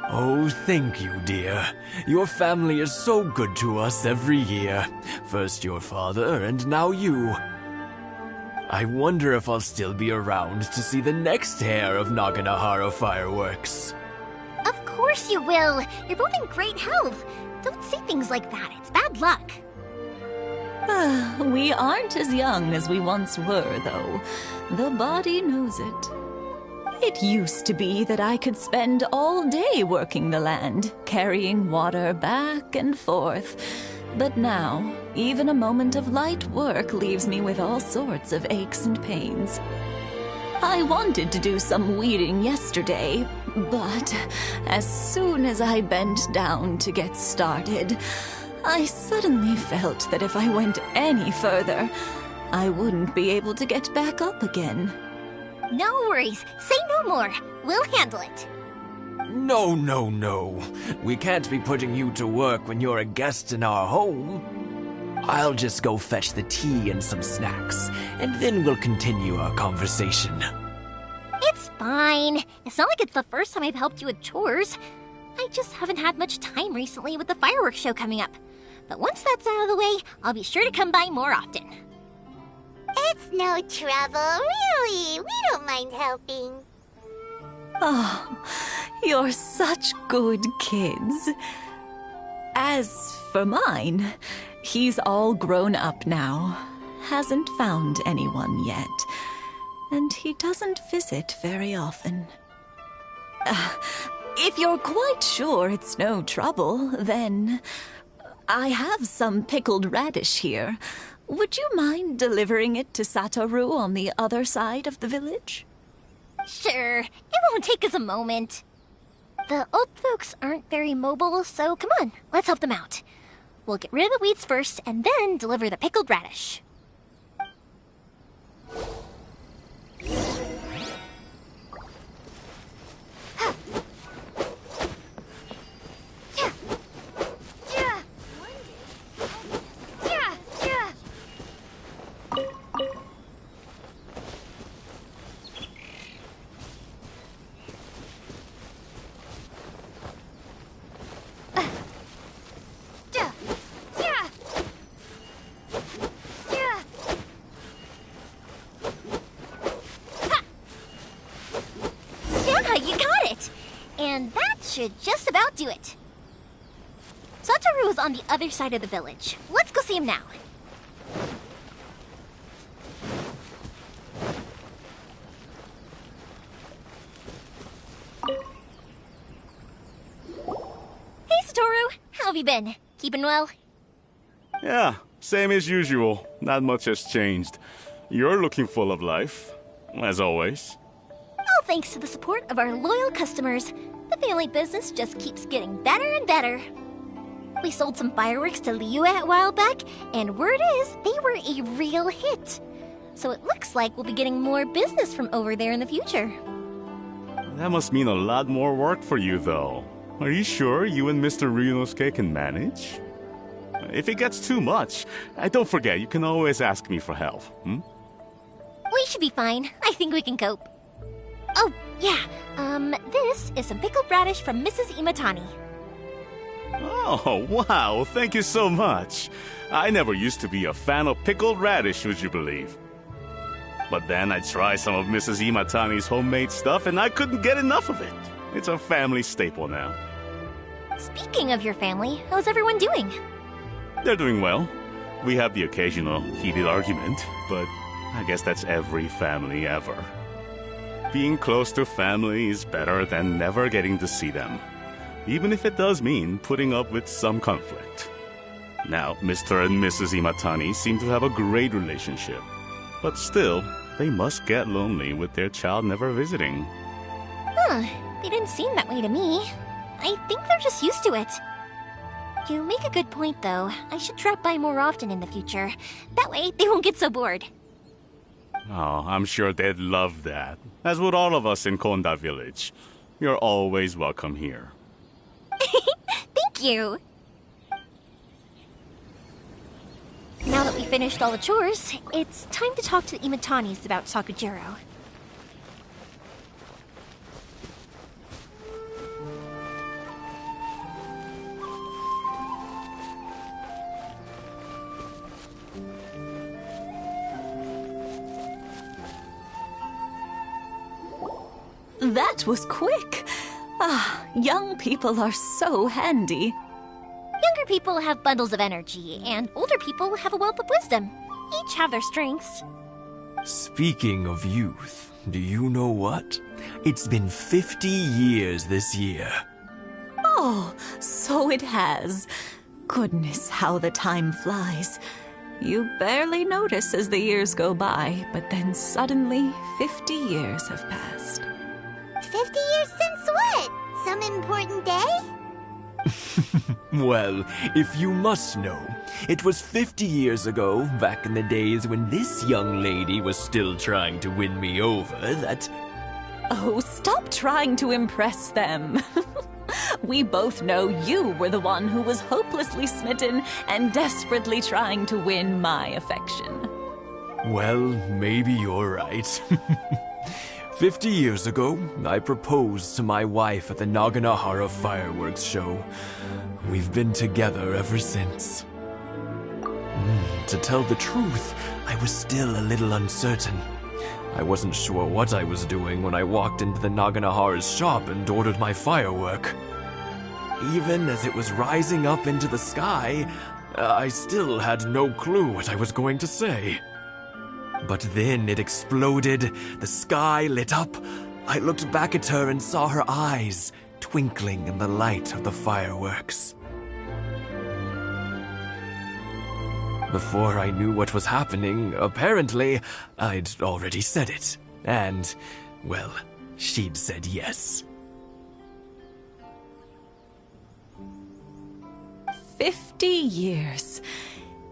Oh, thank you, dear. Your family is so good to us every year. First your father, and now you. I wonder if I'll still be around to see the next hair of Naganahara fireworks. Of course you will. You're both in great health. Don't say things like that. It's bad luck. We aren't as young as we once were, though. The body knows it. It used to be that I could spend all day working the land, carrying water back and forth. But now, even a moment of light work leaves me with all sorts of aches and pains. I wanted to do some weeding yesterday, but as soon as I bent down to get started, I suddenly felt that if I went any further, I wouldn't be able to get back up again. No worries. Say no more. We'll handle it. No, no, no. We can't be putting you to work when you're a guest in our home. I'll just go fetch the tea and some snacks, and then we'll continue our conversation. It's fine. It's not like it's the first time I've helped you with chores. I just haven't had much time recently with the fireworks show coming up. But once that's out of the way, I'll be sure to come by more often. It's no trouble, really. We don't mind helping. Oh, you're such good kids. As for mine, he's all grown up now. Hasn't found anyone yet. and he doesn't visit very often. If you're quite sure it's no trouble, then I have some pickled radish here. Would you mind delivering it to Satoru on the other side of the village? Sure, it won't take us a moment. The old folks aren't very mobile, so come on, let's help them out. We'll get rid of the weeds first, and then deliver the pickled radish. And that should just about do it. Satoru is on the other side of the village. Let's go see him now. Hey, Satoru. How have you been? Keeping well? Yeah, same as usual. Not much has changed. You're looking full of life, as always. All thanks to the support of our loyal customers. The family business just keeps getting better and better. We sold some fireworks to Liu a while back, and word is they were a real hit. So it looks like we'll be getting more business from over there in the future. That must mean a lot more work for you, though. Are you sure you and Mr. Ryunosuke can manage? If it gets too much, don't forget, you can always ask me for help, We should be fine. I think we can cope. Oh, yeah. This is some pickled radish from Mrs. Imatani. Oh, wow, thank you so much. I never used to be a fan of pickled radish, would you believe? But then I tried some of Mrs. Imatani's homemade stuff and I couldn't get enough of it. It's a family staple now. Speaking of your family, how's everyone doing? They're doing well. We have the occasional heated argument, but I guess that's every family ever. Being close to family is better than never getting to see them, even if it does mean putting up with some conflict. Now, Mr. and Mrs. Imatani seem to have a great relationship, but still, they must get lonely with their child never visiting. Huh, they didn't seem that way to me. I think they're just used to it. You make a good point, though. I should drop by more often in the future. That way, they won't get so bored. Oh, I'm sure they'd love that, as would all of us in Konda Village. You're always welcome here. Thank you! Now that we finished all the chores, it's time to talk to the Imatanis about Sakujiro. That was quick. Young people are so handy. Younger people have bundles of energy, and older people have a wealth of wisdom. Each have their strengths. Speaking of youth, do you know what? It's been 50 years this year. Oh, so it has. Goodness, how the time flies. You barely notice as the years go by, but then suddenly 50 years have passed. 50 years since what? Some important day? Well, if you must know, it was 50 years ago, back in the days when this young lady was still trying to win me over, that... Oh, stop trying to impress them. We both know you were the one who was hopelessly smitten and desperately trying to win my affection. Well, maybe you're right. 50 years ago, I proposed to my wife at the Naganahara fireworks show. We've been together ever since. To tell the truth, I was still a little uncertain. I wasn't sure what I was doing when I walked into the Naganahara's shop and ordered my firework. Even as it was rising up into the sky, I still had no clue what I was going to say. But then it exploded, the sky lit up. I looked back at her and saw her eyes twinkling in the light of the fireworks. Before I knew what was happening, apparently, I'd already said it. And, well, she'd said yes. 50 years.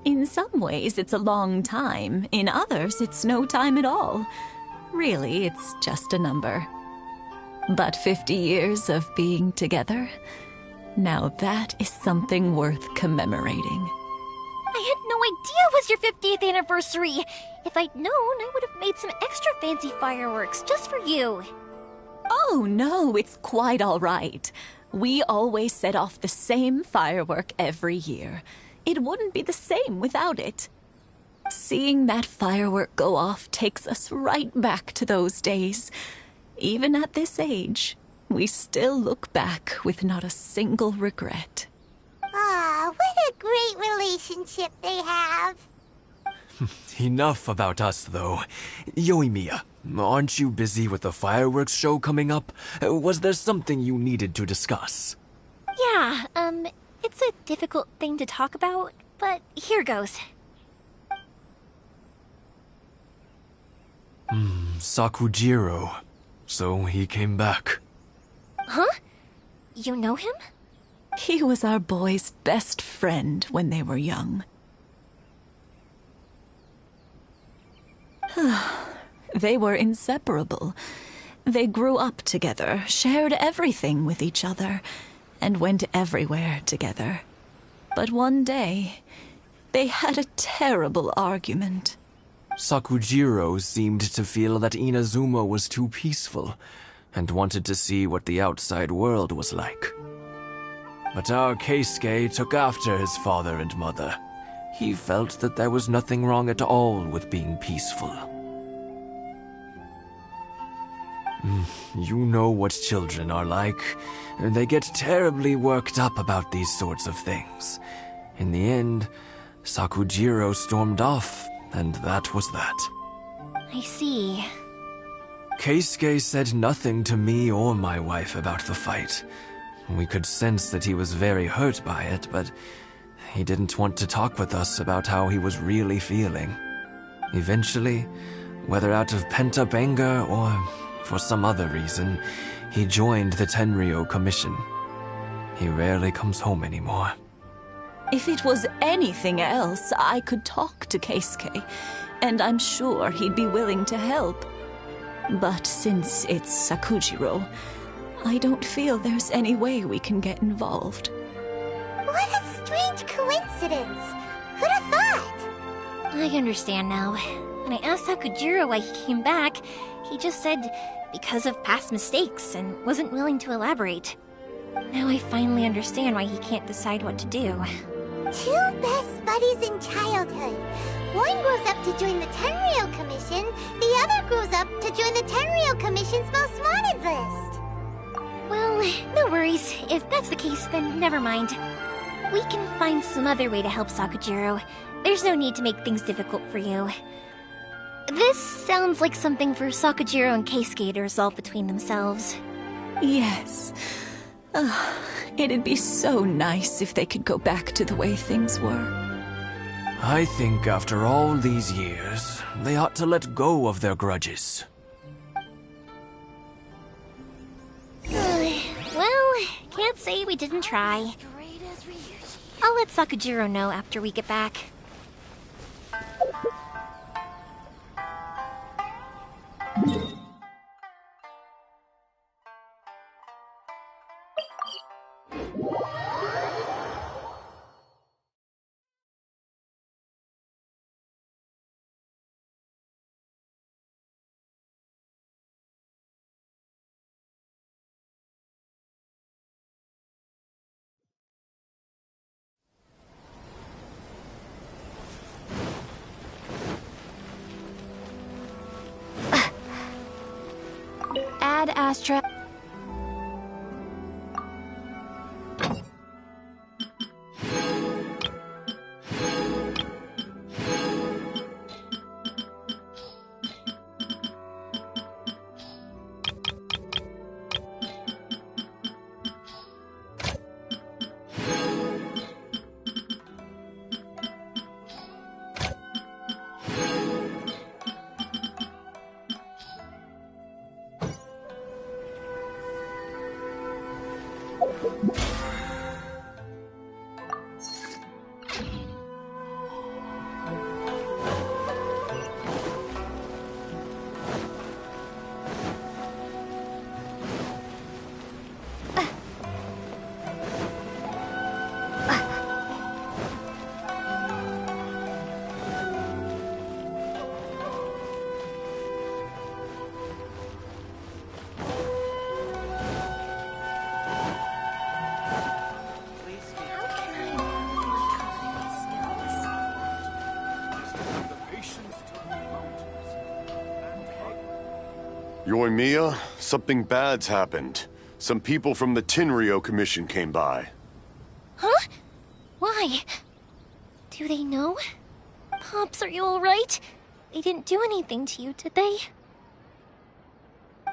In some ways, it's a long time. In others, it's no time at all. Really, it's just a number. But 50 years of being together, now that is something worth commemorating. I had no idea it was your 50th anniversary. If I'd known, I would have made some extra fancy fireworks just for you. Oh, no, it's quite all right. We always set off the same firework every year. It wouldn't be the same without it. Seeing that firework go off takes us right back to those days. Even at this age, we still look back with not a single regret. Ah, what a great relationship they have. Enough about us, though. Yoimiya, aren't you busy with the fireworks show coming up? Was there something you needed to discuss? Yeah, it's a difficult thing to talk about, but here goes. Sakujiro. So he came back. Huh? You know him? He was our boys' best friend when they were young. They were inseparable. They grew up together, shared everything with each other, and went everywhere together. But one day, they had a terrible argument. Sakujiro seemed to feel that Inazuma was too peaceful, and wanted to see what the outside world was like. But our Keisuke took after his father and mother. He felt that there was nothing wrong at all with being peaceful. You know what children are like. They get terribly worked up about these sorts of things. In the end, Sakujiro stormed off, and that was that. I see. Keisuke said nothing to me or my wife about the fight. We could sense that he was very hurt by it, but he didn't want to talk with us about how he was really feeling. Eventually, whether out of pent-up anger or for some other reason, he joined the Tenryou Commission. He rarely comes home anymore. If it was anything else, I could talk to Keisuke, and I'm sure he'd be willing to help. But since it's Sakujiro, I don't feel there's any way we can get involved. What a strange coincidence. Who'd have thought? I understand now. When I asked Sakujiro why he came back, he just said because of past mistakes and wasn't willing to elaborate. Now I finally understand why he can't decide what to do. Two best buddies in childhood. One grows up to join the Tenryou Commission, the other grows up to join the Tenryou Commission's most wanted list. Well, no worries. If that's the case, then never mind. We can find some other way to help Sakujiro. There's no need to make things difficult for you. This sounds like something for Sakujiro and Keisuke to resolve between themselves. Yes. It'd be so nice if they could go back to the way things were. I think after all these years, they ought to let go of their grudges. Well, can't say we didn't try. I'll let Sakujiro know after we get back. Ad Astra. Yoimiya, something bad's happened. Some people from the Tenryou Commission came by. Huh? Why? Do they know? Pops, are you alright? They didn't do anything to you, did they?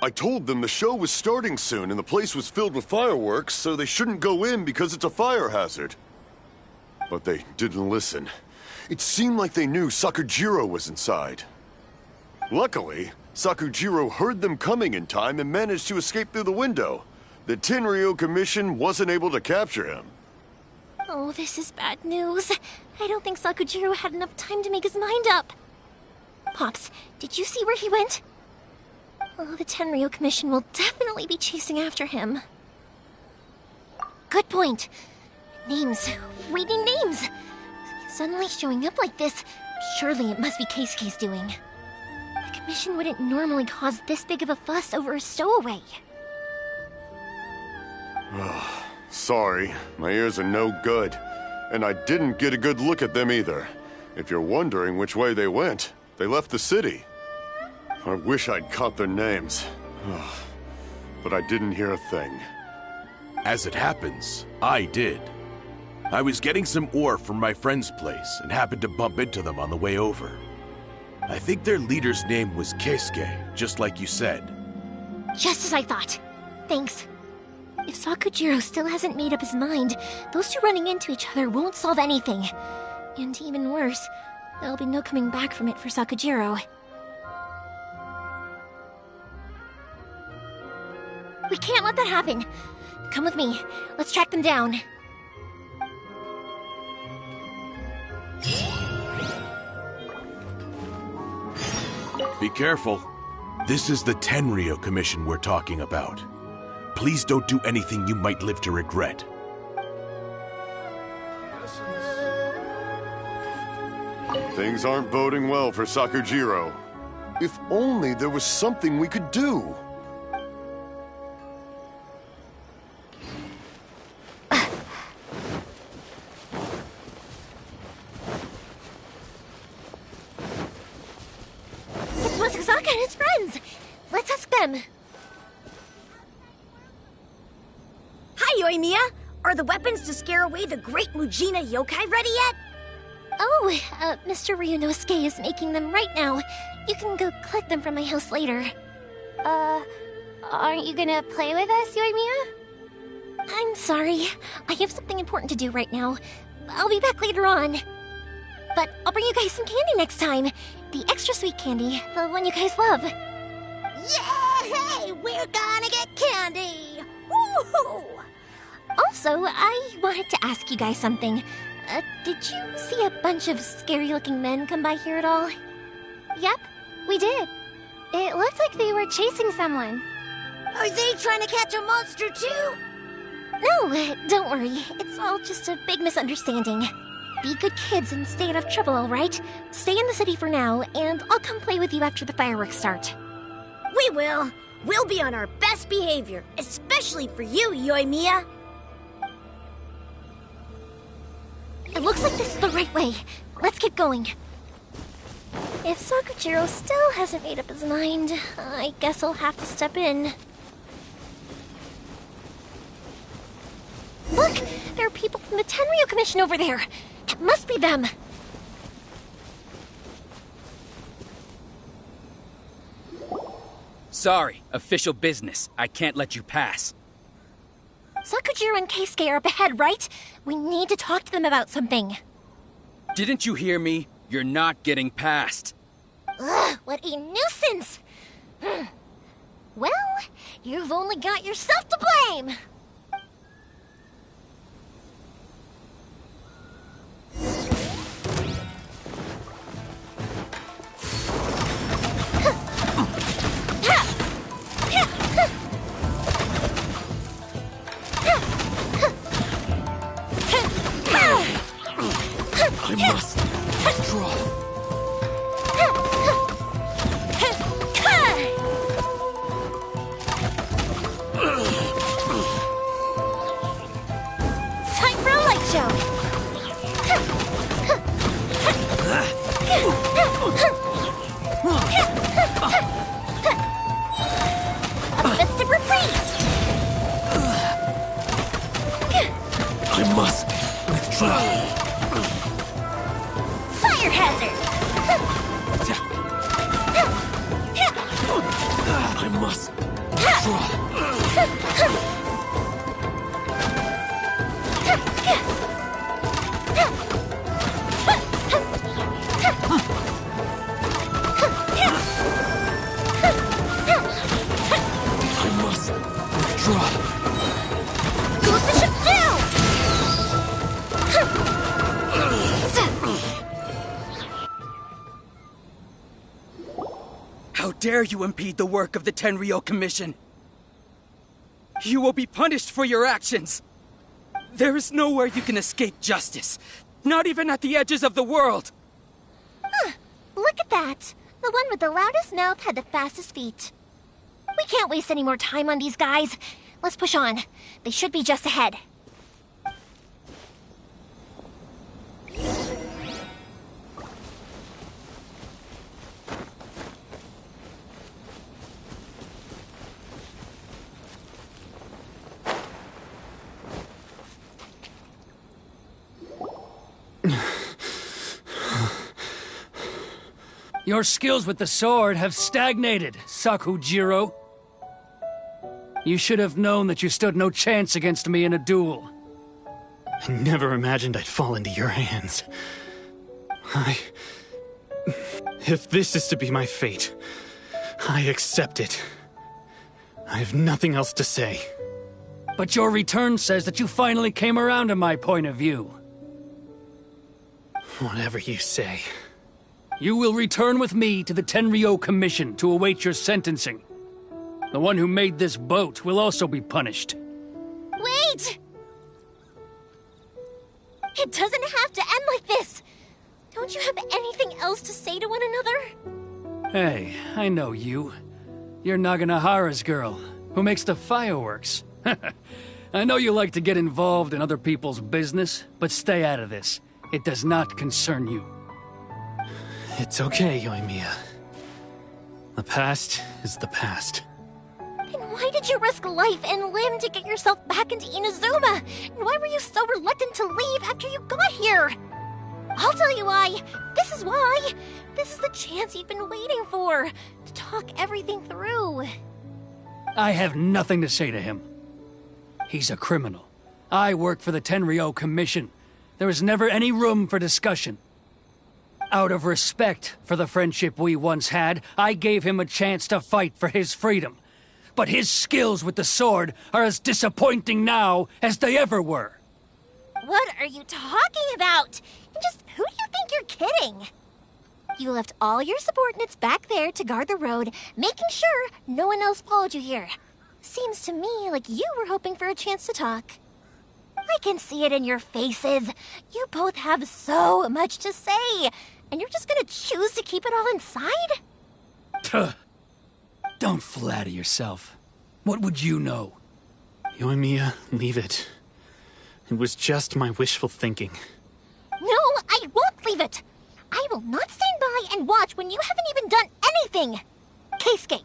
I told them the show was starting soon and the place was filled with fireworks, so they shouldn't go in because it's a fire hazard. But they didn't listen. It seemed like they knew Sakujiro was inside. Luckily, Sakujiro heard them coming in time and managed to escape through the window. The Tenryou Commission wasn't able to capture him. Oh, this is bad news. I don't think Sakujiro had enough time to make his mind up. Pops, did you see where he went? Oh, the Tenryou Commission will definitely be chasing after him. Good point. Names. Reading names. Suddenly showing up like this. Surely it must be Keisuke's doing. The Commission wouldn't normally cause this big of a fuss over a stowaway. Sorry, my ears are no good. And I didn't get a good look at them either. If you're wondering which way they went, they left the city. I wish I'd caught their names. But I didn't hear a thing. As it happens, I did. I was getting some ore from my friend's place and happened to bump into them on the way over. I think their leader's name was Keisuke, just like you said. Just as I thought. Thanks. If Sakujiro still hasn't made up his mind, those two running into each other won't solve anything. And even worse, there'll be no coming back from it for Sakujiro. We can't let that happen. Come with me. Let's track them down. Be careful. This is the Tenryou Commission we're talking about. Please don't do anything you might live to regret. Things aren't boding well for Sakujiro. If only there was something we could do. It's Masazaka and his friends! Let's ask them. Hi, Yoimiya! Are the weapons to scare away the great Mujina yokai ready yet? Oh, Mr. Ryunosuke is making them right now. You can go collect them from my house later. Aren't you gonna play with us, Yoimiya? I'm sorry. I have something important to do right now. I'll be back later on. But I'll bring you guys some candy next time. The extra sweet candy, the one you guys love. Yay! We're gonna get candy! Woohoo! Also, I wanted to ask you guys something. Did you see a bunch of scary-looking men come by here at all? Yep, we did. It looked like they were chasing someone. Are they trying to catch a monster too? No, don't worry. It's all just a big misunderstanding. Be good kids and stay out of trouble, all right? Stay in the city for now, and I'll come play with you after the fireworks start. We will. We'll be on our best behavior, especially for you, Yoimiya. It looks like this is the right way. Let's get going. If Sakujiro still hasn't made up his mind, I guess I'll have to step in. Look! There are people from the Tenryou Commission over there! It must be them! Sorry, official business. I can't let you pass. Sakujiro and Keisuke are up ahead, right? We need to talk to them about something. Didn't you hear me? You're not getting past. Ugh, what a nuisance! Well, you've only got yourself to blame! I must withdraw. Time for a light show. A festive reprise. I must withdraw. Fire hazard. I must withdraw. I must withdraw. Goes the ship down. How dare you impede the work of the Tenryou Commission? You will be punished for your actions. There is nowhere you can escape justice, not even at the edges of the world. Look at that. The one with the loudest mouth had the fastest feet. We can't waste any more time on these guys. Let's push on. They should be just ahead. Your skills with the sword have stagnated, Sakujiro. You should have known that you stood no chance against me in a duel. I never imagined I'd fall into your hands. If this is to be my fate, I accept it. I have nothing else to say. But your return says that you finally came around to my point of view. Whatever you say. You will return with me to the Tenryou Commission to await your sentencing. The one who made this boat will also be punished. Wait! It doesn't have to end like this. Don't you have anything else to say to one another? Hey, I know you. You're Naganahara's girl, who makes the fireworks. I know you like to get involved in other people's business, but stay out of this. It does not concern you. It's okay, Yoimiya. The past is the past. Then why did you risk life and limb to get yourself back into Inazuma? And why were you so reluctant to leave after you got here? I'll tell you why. This is why. This is the chance you've been waiting for. To talk everything through. I have nothing to say to him. He's a criminal. I work for the Tenryou Commission. There is never any room for discussion. Out of respect for the friendship we once had, I gave him a chance to fight for his freedom. But his skills with the sword are as disappointing now as they ever were. What are you talking about? And just who do you think you're kidding? You left all your subordinates back there to guard the road, making sure no one else followed you here. Seems to me like you were hoping for a chance to talk. I can see it in your faces. You both have so much to say, and you're just gonna choose to keep it all inside? Don't flatter yourself. What would you know? Yoimiya, leave it. It was just my wishful thinking. No, I won't leave it. I will not stand by and watch when you haven't even done anything. Keisuke,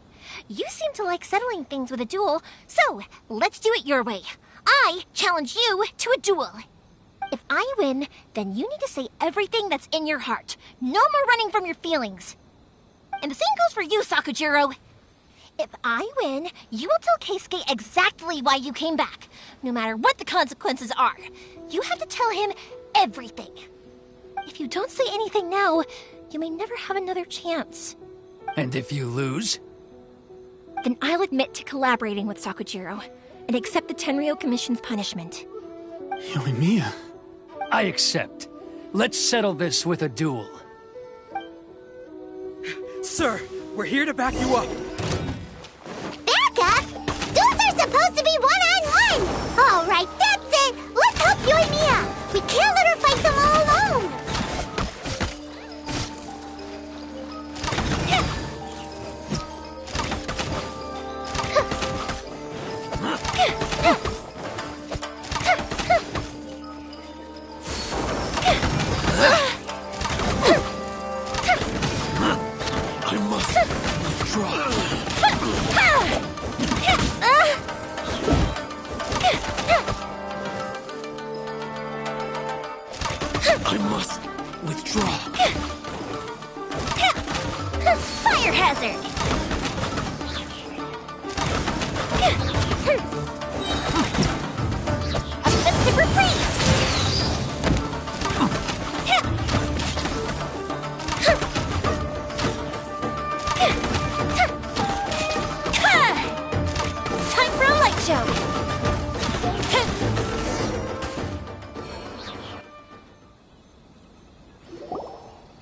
you seem to like settling things with a duel, so let's do it your way. I challenge you to a duel. If I win, then you need to say everything that's in your heart. No more running from your feelings. And the same goes for you, Sakujiro. If I win, you will tell Keisuke exactly why you came back, no matter what the consequences are. You have to tell him everything. If you don't say anything now, you may never have another chance. And if you lose? Then I'll admit to collaborating with Sakujiro and accept the Tenryou Commission's punishment. Yoimiya. I accept. Let's settle this with a duel. Sir, we're here to back you up. Back up? Duels are supposed to be one-on-one! All right, that's it! Let's help Yoimiya! We can't let her fight them all alone! I must withdraw. Fire hazard! A festive reprise! Time for a light show!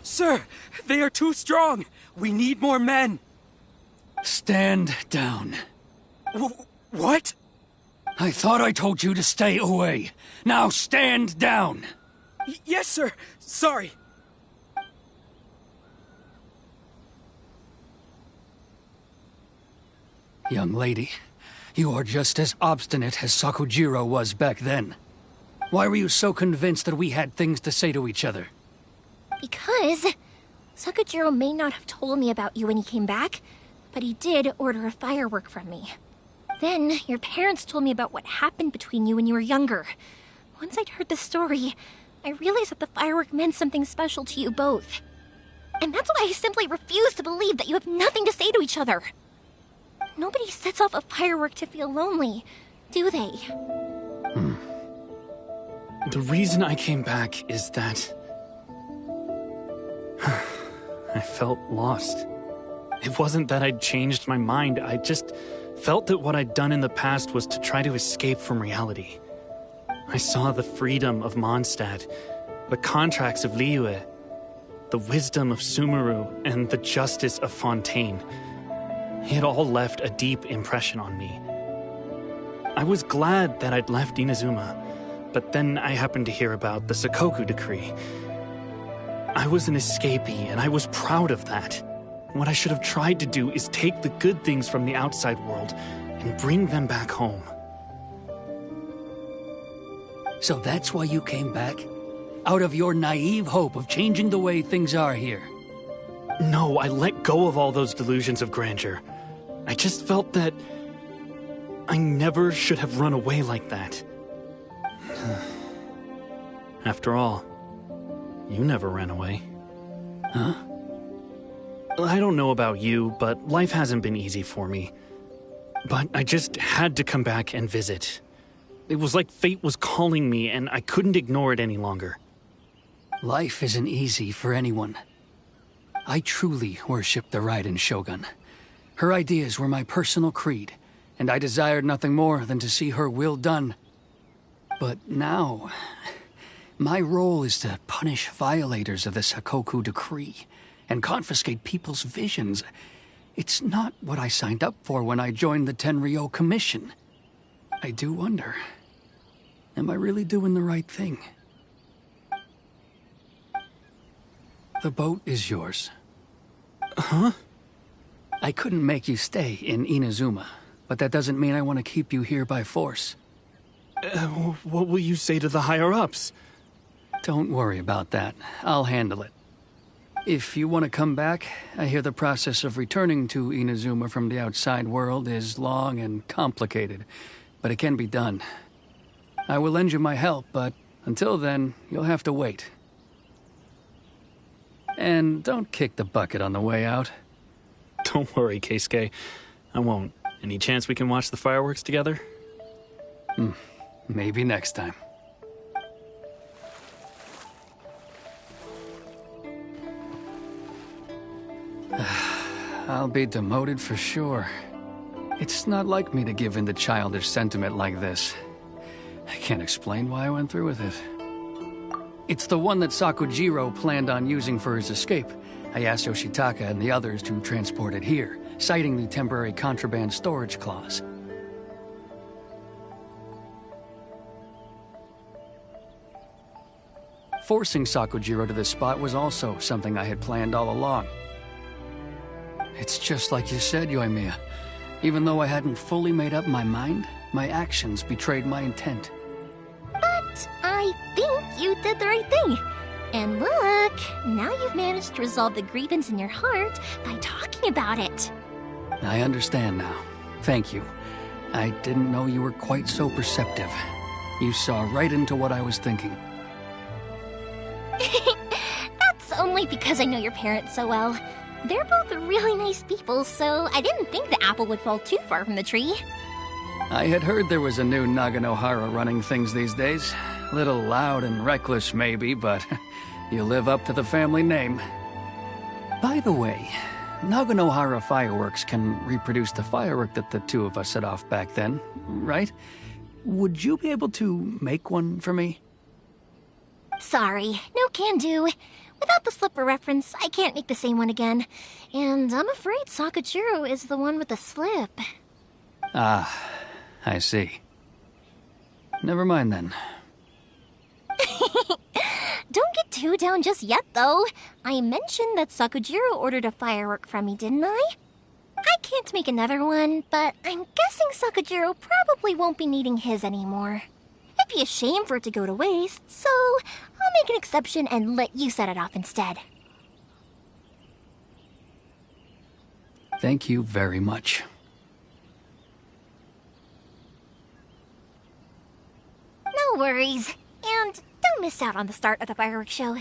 Sir, they are too strong. We need more men. Stand down. What? I thought I told you to stay away. Now stand down. Yes, sir. Sorry. Young lady, you are just as obstinate as Sakujiro was back then. Why were you so convinced that we had things to say to each other? Because Sakujiro may not have told me about you when he came back, but he did order a firework from me. Then, your parents told me about what happened between you when you were younger. Once I'd heard the story, I realized that the firework meant something special to you both. And that's why I simply refuse to believe that you have nothing to say to each other. Nobody sets off a firework to feel lonely, do they? The reason I came back is that I felt lost. It wasn't that I'd changed my mind, I just felt that what I'd done in the past was to try to escape from reality. I saw the freedom of Mondstadt, the contracts of Liyue, the wisdom of Sumeru, and the justice of Fontaine. It all left a deep impression on me. I was glad that I'd left Inazuma, but then I happened to hear about the Sakoku decree. I was an escapee, and I was proud of that. What I should have tried to do is take the good things from the outside world and bring them back home. So that's why you came back? Out of your naive hope of changing the way things are here? No, I let go of all those delusions of grandeur. I just felt that I never should have run away like that. After all, you never ran away. Huh? I don't know about you, but life hasn't been easy for me. But I just had to come back and visit. It was like fate was calling me, and I couldn't ignore it any longer. Life isn't easy for anyone. I truly worship the Raiden Shogun. Her ideas were my personal creed, and I desired nothing more than to see her will done. But now, my role is to punish violators of the Sakoku decree and confiscate people's visions. It's not what I signed up for when I joined the Tenryou Commission. I do wonder, am I really doing the right thing? The boat is yours. Huh? I couldn't make you stay in Inazuma, but that doesn't mean I want to keep you here by force. What will you say to the higher-ups? Don't worry about that. I'll handle it. If you want to come back, I hear the process of returning to Inazuma from the outside world is long and complicated, but it can be done. I will lend you my help, but until then, you'll have to wait. And don't kick the bucket on the way out. Don't worry, Keisuke. I won't. Any chance we can watch the fireworks together? Maybe next time. I'll be demoted for sure. It's not like me to give in to childish sentiment like this. I can't explain why I went through with it. It's the one that Sakujiro planned on using for his escape. I asked Yoshitaka and the others to transport it here, citing the temporary contraband storage clause. Forcing Sakujiro to this spot was also something I had planned all along. It's just like you said, Yoimiya. Even though I hadn't fully made up my mind, my actions betrayed my intent. But I think you did the right thing. And look, now you've managed to resolve the grievance in your heart by talking about it. I understand now. Thank you. I didn't know you were quite so perceptive. You saw right into what I was thinking. only because I know your parents so well. They're both really nice people, so I didn't think the apple would fall too far from the tree. I had heard there was a new Naganohara running things these days. Little loud and reckless, maybe, but you live up to the family name. By the way, Naganohara fireworks can reproduce the firework that the two of us set off back then, right? Would you be able to make one for me? Sorry, no can do. Without the slipper reference, I can't make the same one again. And I'm afraid Sakujiro is the one with the slip. Ah, I see. Never mind then. Don't get too down just yet, though. I mentioned that Sakujiro ordered a firework from me, didn't I? I can't make another one, but I'm guessing Sakujiro probably won't be needing his anymore. It'd be a shame for it to go to waste, so I'll make an exception and let you set it off instead. Thank you very much. No worries. And don't miss out on the start of the fireworks show.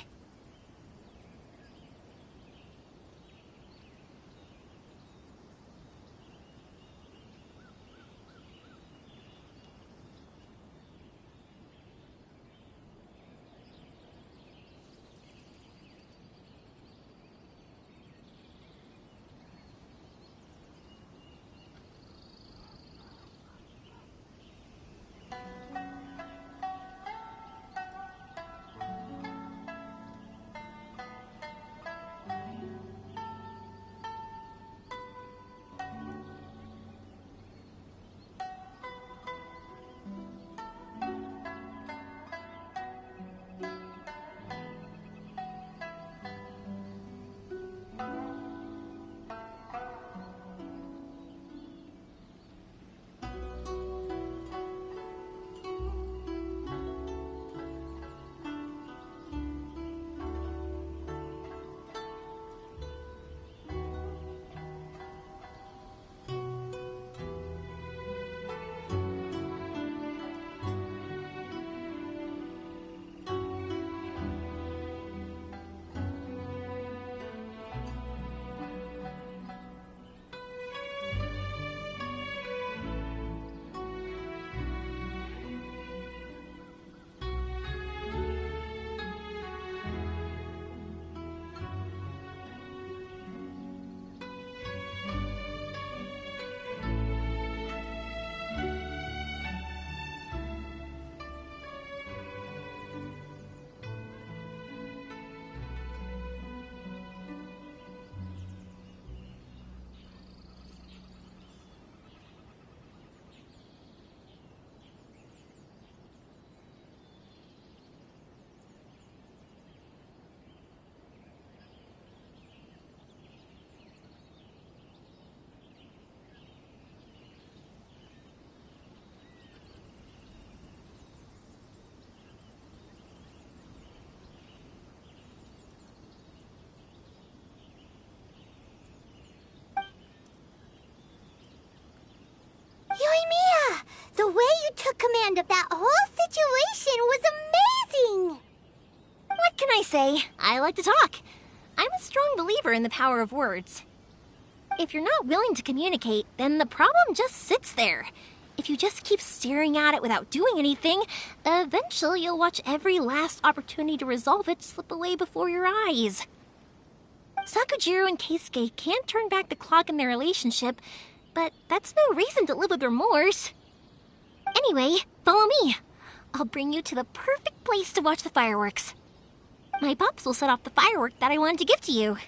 Yoimiya! The way you took command of that whole situation was amazing! What can I say? I like to talk. I'm a strong believer in the power of words. If you're not willing to communicate, then the problem just sits there. If you just keep staring at it without doing anything, eventually you'll watch every last opportunity to resolve it slip away before your eyes. Sakujiro and Keisuke can't turn back the clock in their relationship, but that's no reason to live with remorse. Anyway, follow me. I'll bring you to the perfect place to watch the fireworks. My pops will set off the firework that I wanted to give to you.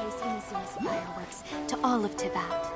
KiriEmona's fireworks to all of Tibet.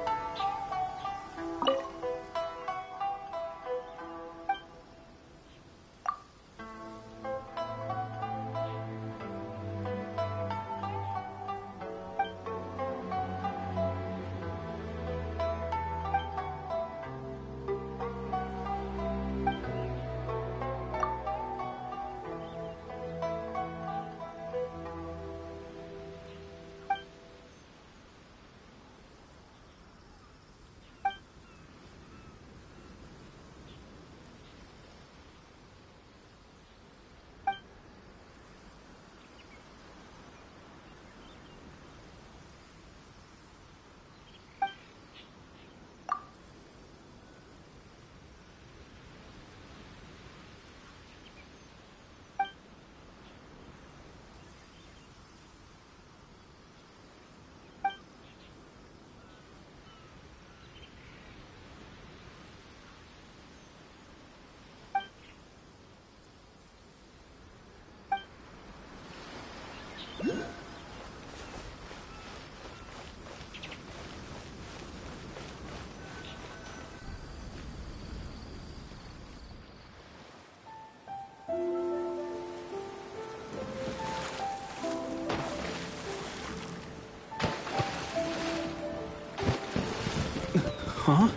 Huh?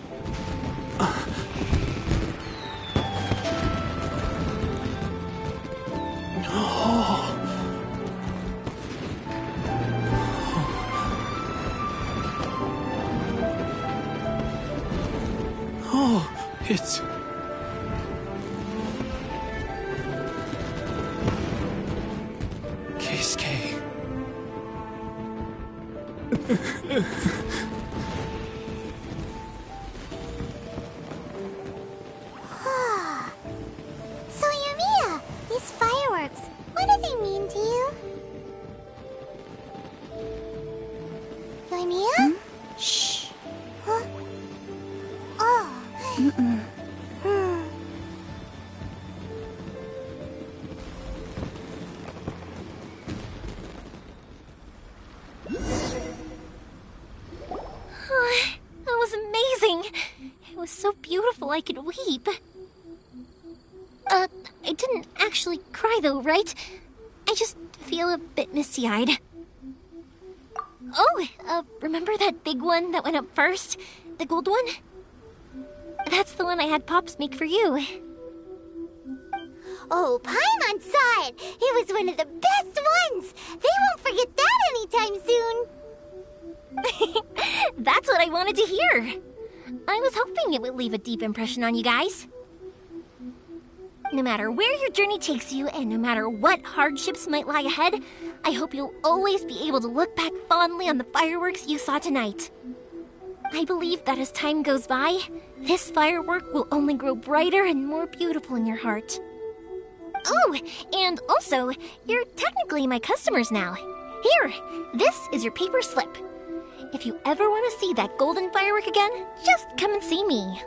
Oh, it's... Keisuke. So, Yumiya, these fireworks, what do they mean to you? Yumiya? Shh. Huh? Oh. That was amazing. It was so beautiful I could weep. I didn't actually cry though, right? I just feel a bit misty-eyed. Oh, remember that big one that went up first? The gold one? That's the one I had Pops make for you. Oh, Paimon saw it! It was one of the best ones! They won't forget that anytime soon! That's what I wanted to hear. I was hoping it would leave a deep impression on you guys. No matter where your journey takes you, and no matter what hardships might lie ahead, I hope you'll always be able to look back fondly on the fireworks you saw tonight. I believe that as time goes by, this firework will only grow brighter and more beautiful in your heart. Oh, and also, you're technically my customers now. Here, this is your paper slip. If you ever want to see that golden firework again, just come and see me.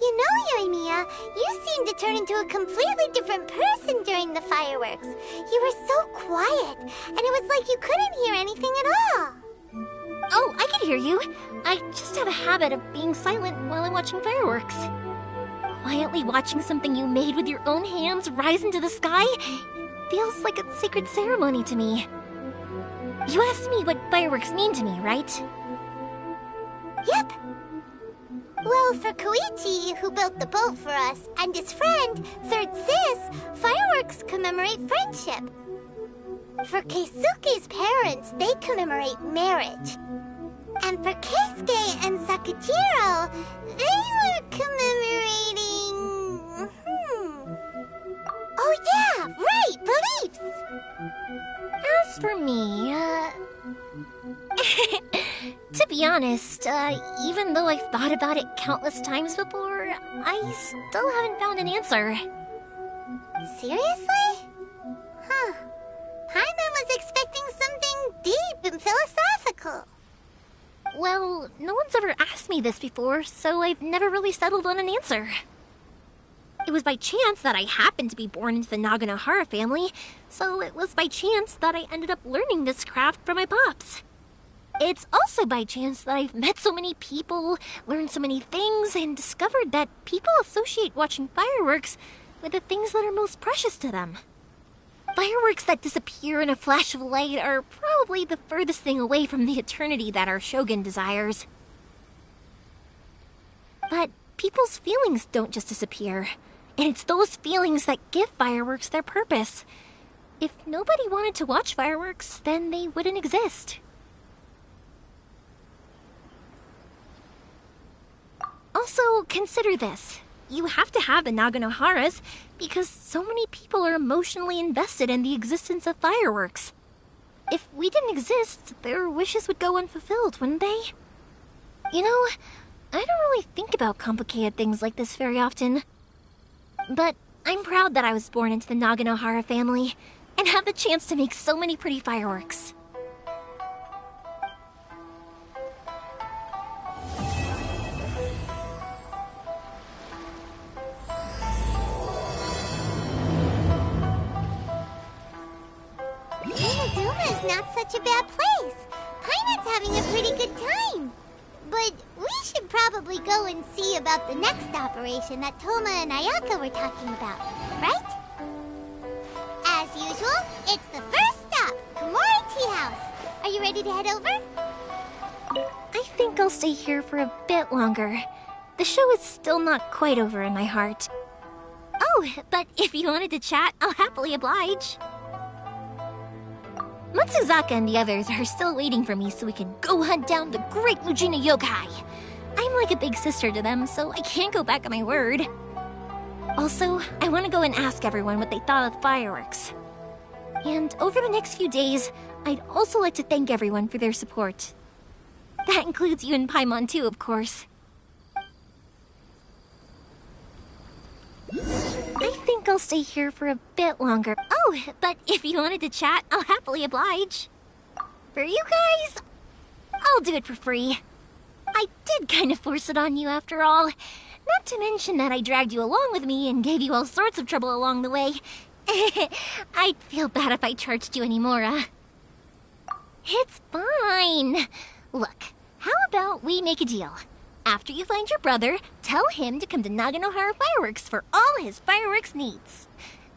You know, Yumiya, you seemed to turn into a completely different person during the fireworks. You were so quiet, and it was like you couldn't hear anything at all. Oh, I can hear you. I just have a habit of being silent while I'm watching fireworks. Quietly watching something you made with your own hands rise into the sky feels like a sacred ceremony to me. You asked me what fireworks mean to me, right? Yep. Well, for Koichi, who built the boat for us, and his friend, Third Sis, fireworks commemorate friendship. For Keisuke's parents, they commemorate marriage. And for Keisuke and Sakujiro, they were commemorating... Oh yeah, right, beliefs! As for me, to be honest, even though I've thought about it countless times before, I still haven't found an answer. Seriously? Huh. Paimon was expecting something deep and philosophical. Well, no one's ever asked me this before, so I've never really settled on an answer. It was by chance that I happened to be born into the Naganohara family, so it was by chance that I ended up learning this craft from my pops. It's also by chance that I've met so many people, learned so many things, and discovered that people associate watching fireworks with the things that are most precious to them. Fireworks that disappear in a flash of light are probably the furthest thing away from the eternity that our shogun desires. But people's feelings don't just disappear, and it's those feelings that give fireworks their purpose. If nobody wanted to watch fireworks, then they wouldn't exist. Also, consider this. You have to have the Naganoharas because so many people are emotionally invested in the existence of fireworks. If we didn't exist, their wishes would go unfulfilled, wouldn't they? You know, I don't really think about complicated things like this very often. But I'm proud that I was born into the Naganohara family and have the chance to make so many pretty fireworks. Inazuma's not such a bad place. Paimon's having a pretty good time. But we should probably go and see about the next operation that Toma and Ayaka were talking about, right? As usual, it's the first stop, Komori Tea House. Are you ready to head over? I think I'll stay here for a bit longer. The show is still not quite over in my heart. Oh, but if you wanted to chat, I'll happily oblige. Matsuzaka and the others are still waiting for me so we can go hunt down the great Mujina yokai. I'm like a big sister to them, so I can't go back on my word. Also, I want to go and ask everyone what they thought of the fireworks. And over the next few days, I'd also like to thank everyone for their support. That includes you and Paimon too, of course. I think I'll stay here for a bit longer. Oh, but if you wanted to chat, I'll happily oblige. For you guys, I'll do it for free. I did kind of force it on you after all. Not to mention that I dragged you along with me and gave you all sorts of trouble along the way. I'd feel bad if I charged you anymore. It's fine. Look, how about we make a deal? After you find your brother, tell him to come to Naganohara Fireworks for all his fireworks needs.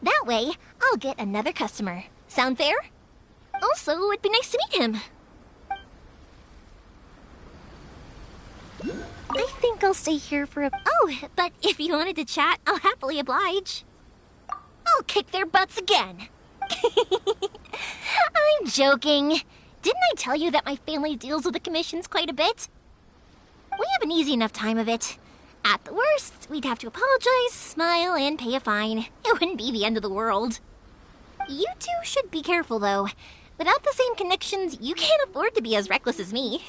That way, I'll get another customer. Sound fair? Also, it'd be nice to meet him. I think I'll stay here for a... Oh, but if you wanted to chat, I'll happily oblige. I'll kick their butts again. I'm joking. Didn't I tell you that my family deals with the commissions quite a bit? We have an easy enough time of it. At the worst, we'd have to apologize, smile, and pay a fine. It wouldn't be the end of the world. You two should be careful, though. Without the same connections, you can't afford to be as reckless as me.